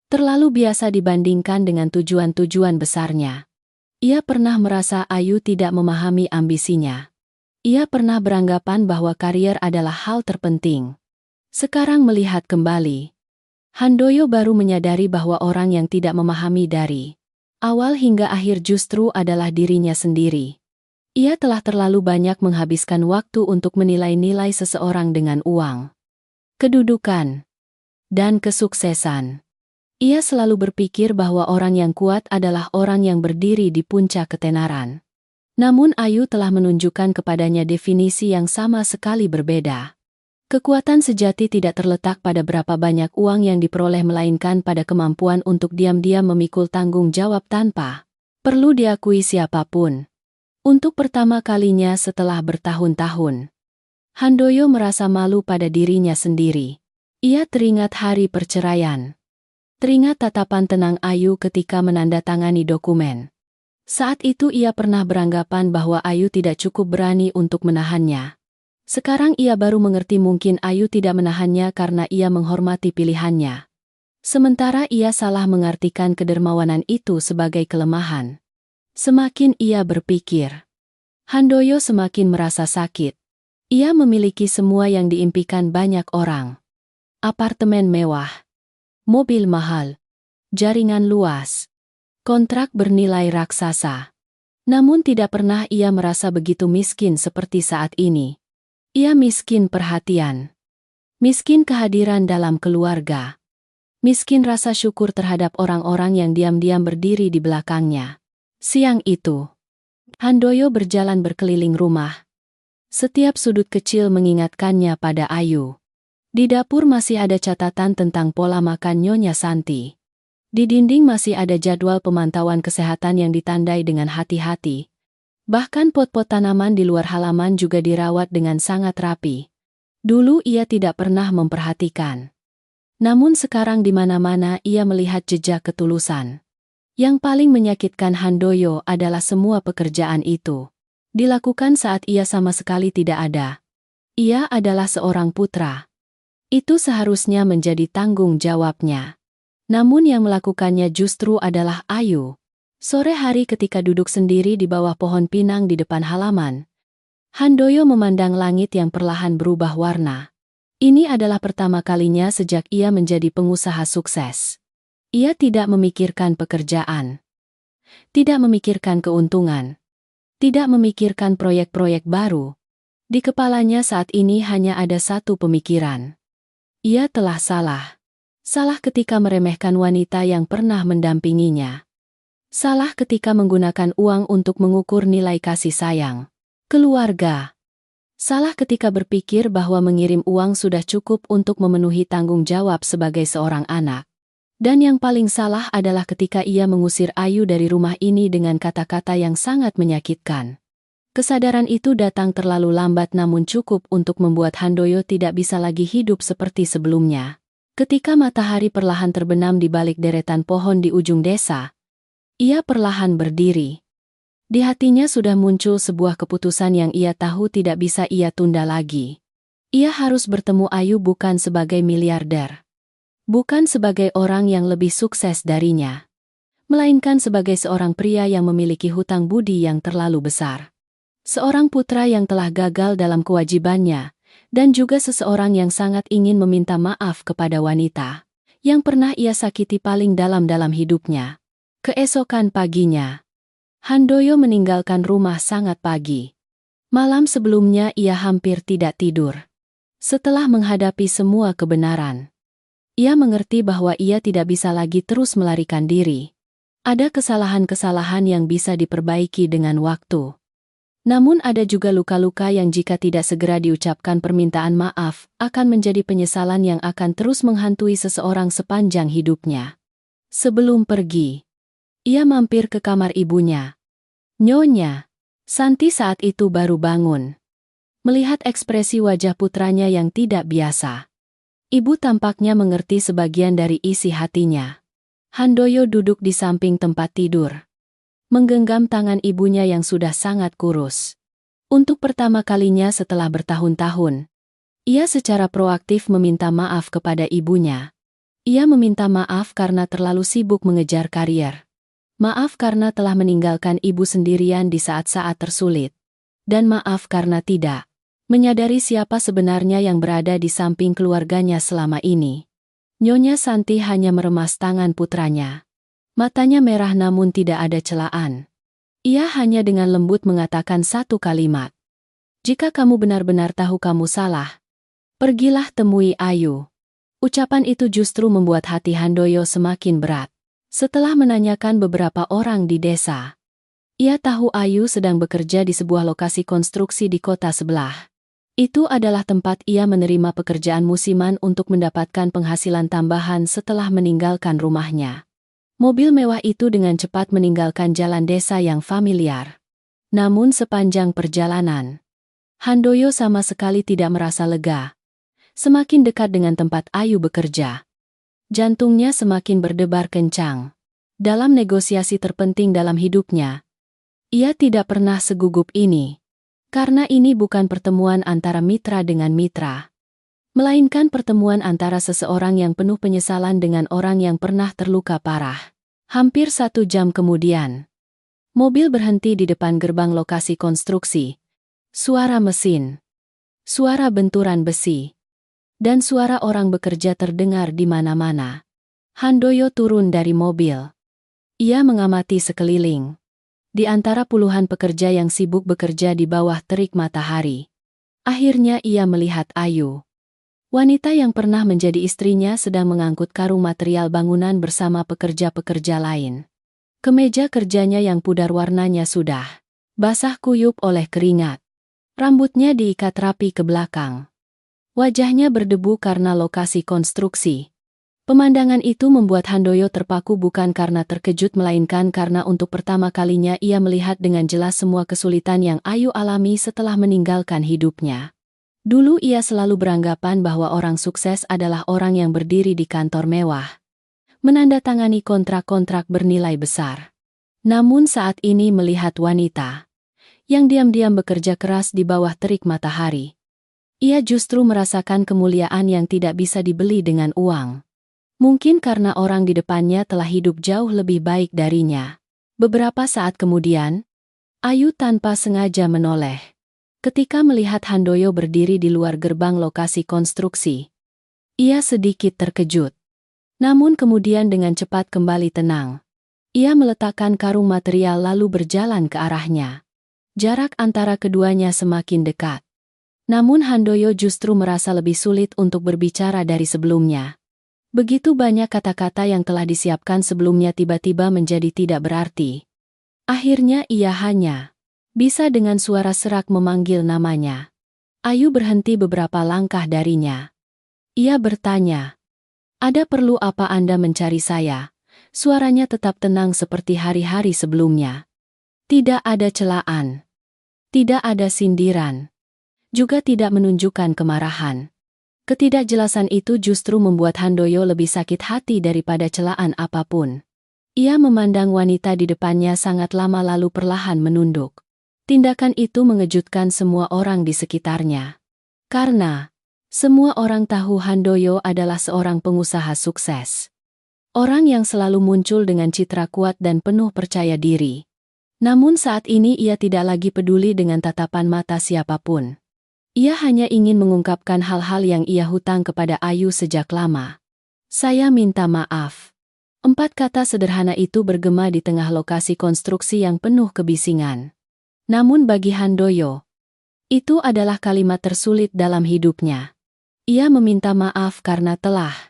Terlalu biasa dibandingkan dengan tujuan-tujuan besarnya. Ia pernah merasa Ayu tidak memahami ambisinya. Ia pernah beranggapan bahwa karier adalah hal terpenting. Sekarang melihat kembali, Handoyo baru menyadari bahwa orang yang tidak memahami dari awal hingga akhir justru adalah dirinya sendiri. Ia telah terlalu banyak menghabiskan waktu untuk menilai-nilai seseorang dengan uang, kedudukan, dan kesuksesan. Ia selalu berpikir bahwa orang yang kuat adalah orang yang berdiri di puncak ketenaran. Namun Ayu telah menunjukkan kepadanya definisi yang sama sekali berbeda. Kekuatan sejati tidak terletak pada berapa banyak uang yang diperoleh melainkan pada kemampuan untuk diam-diam memikul tanggung jawab tanpa perlu diakui siapapun. Untuk pertama kalinya setelah bertahun-tahun, Handoyo merasa malu pada dirinya sendiri. Ia teringat hari perceraian. Teringat tatapan tenang Ayu ketika menandatangani dokumen. Saat itu ia pernah beranggapan bahwa Ayu tidak cukup berani untuk menahannya. Sekarang ia baru mengerti mungkin Ayu tidak menahannya karena ia menghormati pilihannya. Sementara ia salah mengartikan kedermawanan itu sebagai kelemahan. Semakin ia berpikir, Handoyo semakin merasa sakit. Ia memiliki semua yang diimpikan banyak orang. Apartemen mewah, mobil mahal, jaringan luas, kontrak bernilai raksasa. Namun tidak pernah ia merasa begitu miskin seperti saat ini. Ia miskin perhatian, miskin kehadiran dalam keluarga, miskin rasa syukur terhadap orang-orang yang diam-diam berdiri di belakangnya. Siang itu, Handoyo berjalan berkeliling rumah. Setiap sudut kecil mengingatkannya pada Ayu. Di dapur masih ada catatan tentang pola makan Nyonya Santi. Di dinding masih ada jadwal pemantauan kesehatan yang ditandai dengan hati-hati. Bahkan pot-pot tanaman di luar halaman juga dirawat dengan sangat rapi. Dulu ia tidak pernah memperhatikan. Namun sekarang di mana-mana ia melihat jejak ketulusan. Yang paling menyakitkan Handoyo adalah semua pekerjaan itu dilakukan saat ia sama sekali tidak ada. Ia adalah seorang putra. Itu seharusnya menjadi tanggung jawabnya. Namun yang melakukannya justru adalah Ayu. Sore hari ketika duduk sendiri di bawah pohon pinang di depan halaman, Handoyo memandang langit yang perlahan berubah warna. Ini adalah pertama kalinya sejak ia menjadi pengusaha sukses. Ia tidak memikirkan pekerjaan, tidak memikirkan keuntungan, tidak memikirkan proyek-proyek baru. Di kepalanya saat ini hanya ada satu pemikiran. Ia telah salah. Salah ketika meremehkan wanita yang pernah mendampinginya. Salah ketika menggunakan uang untuk mengukur nilai kasih sayang keluarga. Salah ketika berpikir bahwa mengirim uang sudah cukup untuk memenuhi tanggung jawab sebagai seorang anak. Dan yang paling salah adalah ketika ia mengusir Ayu dari rumah ini dengan kata-kata yang sangat menyakitkan. Kesadaran itu datang terlalu lambat namun cukup untuk membuat Handoyo tidak bisa lagi hidup seperti sebelumnya. Ketika matahari perlahan terbenam di balik deretan pohon di ujung desa, ia perlahan berdiri. Di hatinya sudah muncul sebuah keputusan yang ia tahu tidak bisa ia tunda lagi. Ia harus bertemu Ayu bukan sebagai miliarder, bukan sebagai orang yang lebih sukses darinya, melainkan sebagai seorang pria yang memiliki hutang budi yang terlalu besar. Seorang putra yang telah gagal dalam kewajibannya, dan juga seseorang yang sangat ingin meminta maaf kepada wanita yang pernah ia sakiti paling dalam hidupnya. Keesokan paginya, Handoyo meninggalkan rumah sangat pagi. Malam sebelumnya ia hampir tidak tidur. Setelah menghadapi semua kebenaran, ia mengerti bahwa ia tidak bisa lagi terus melarikan diri. Ada kesalahan-kesalahan yang bisa diperbaiki dengan waktu. Namun ada juga luka-luka yang jika tidak segera diucapkan permintaan maaf, akan menjadi penyesalan yang akan terus menghantui seseorang sepanjang hidupnya. Sebelum pergi, ia mampir ke kamar ibunya. Nyonya Santi saat itu baru bangun. Melihat ekspresi wajah putranya yang tidak biasa, ibu tampaknya mengerti sebagian dari isi hatinya. Handoyo duduk di samping tempat tidur, menggenggam tangan ibunya yang sudah sangat kurus. Untuk pertama kalinya setelah bertahun-tahun, ia secara proaktif meminta maaf kepada ibunya. Ia meminta maaf karena terlalu sibuk mengejar karier. Maaf karena telah meninggalkan ibu sendirian di saat-saat tersulit. Dan maaf karena tidak menyadari siapa sebenarnya yang berada di samping keluarganya selama ini. Nyonya Santi hanya meremas tangan putranya. Matanya merah namun tidak ada celaan. Ia hanya dengan lembut mengatakan satu kalimat. Jika kamu benar-benar tahu kamu salah, pergilah temui Ayu. Ucapan itu justru membuat hati Handoyo semakin berat. Setelah menanyakan beberapa orang di desa, ia tahu Ayu sedang bekerja di sebuah lokasi konstruksi di kota sebelah. Itu adalah tempat ia menerima pekerjaan musiman untuk mendapatkan penghasilan tambahan setelah meninggalkan rumahnya. Mobil mewah itu dengan cepat meninggalkan jalan desa yang familiar. Namun sepanjang perjalanan, Handoyo sama sekali tidak merasa lega. Semakin dekat dengan tempat Ayu bekerja, jantungnya semakin berdebar kencang. Dalam negosiasi terpenting dalam hidupnya, ia tidak pernah segugup ini. Karena ini bukan pertemuan antara mitra dengan mitra, melainkan pertemuan antara seseorang yang penuh penyesalan dengan orang yang pernah terluka parah. Hampir 1 jam kemudian, mobil berhenti di depan gerbang lokasi konstruksi. Suara mesin, suara benturan besi, dan suara orang bekerja terdengar di mana-mana. Handoyo turun dari mobil. Ia mengamati sekeliling. Di antara puluhan pekerja yang sibuk bekerja di bawah terik matahari, akhirnya ia melihat Ayu. Wanita yang pernah menjadi istrinya sedang mengangkut karung material bangunan bersama pekerja-pekerja lain. Kemeja kerjanya yang pudar warnanya sudah basah kuyup oleh keringat. Rambutnya diikat rapi ke belakang. Wajahnya berdebu karena lokasi konstruksi. Pemandangan itu membuat Handoyo terpaku bukan karena terkejut melainkan karena untuk pertama kalinya ia melihat dengan jelas semua kesulitan yang Ayu alami setelah meninggalkan hidupnya. Dulu ia selalu beranggapan bahwa orang sukses adalah orang yang berdiri di kantor mewah, menandatangani kontrak-kontrak bernilai besar. Namun saat ini melihat wanita yang diam-diam bekerja keras di bawah terik matahari, ia justru merasakan kemuliaan yang tidak bisa dibeli dengan uang. Mungkin karena orang di depannya telah hidup jauh lebih baik darinya. Beberapa saat kemudian, Ayu tanpa sengaja menoleh ketika melihat Handoyo berdiri di luar gerbang lokasi konstruksi. Ia sedikit terkejut. Namun kemudian dengan cepat kembali tenang. Ia meletakkan karung material lalu berjalan ke arahnya. Jarak antara keduanya semakin dekat. Namun Handoyo justru merasa lebih sulit untuk berbicara dari sebelumnya. Begitu banyak kata-kata yang telah disiapkan sebelumnya tiba-tiba menjadi tidak berarti. Akhirnya ia hanya bisa dengan suara serak memanggil namanya. Ayu berhenti beberapa langkah darinya. Ia bertanya, "Ada perlu apa Anda mencari saya?" Suaranya tetap tenang seperti hari-hari sebelumnya. Tidak ada celaan. Tidak ada sindiran. Juga tidak menunjukkan kemarahan. Ketidakjelasan itu justru membuat Handoyo lebih sakit hati daripada celaan apapun. Ia memandang wanita di depannya sangat lama lalu perlahan menunduk. Tindakan itu mengejutkan semua orang di sekitarnya. Karena semua orang tahu Handoyo adalah seorang pengusaha sukses. Orang yang selalu muncul dengan citra kuat dan penuh percaya diri. Namun saat ini ia tidak lagi peduli dengan tatapan mata siapapun. Ia hanya ingin mengungkapkan hal-hal yang ia hutang kepada Ayu sejak lama. "Saya minta maaf." 4 kata sederhana itu bergema di tengah lokasi konstruksi yang penuh kebisingan. Namun bagi Handoyo, itu adalah kalimat tersulit dalam hidupnya. Ia meminta maaf karena telah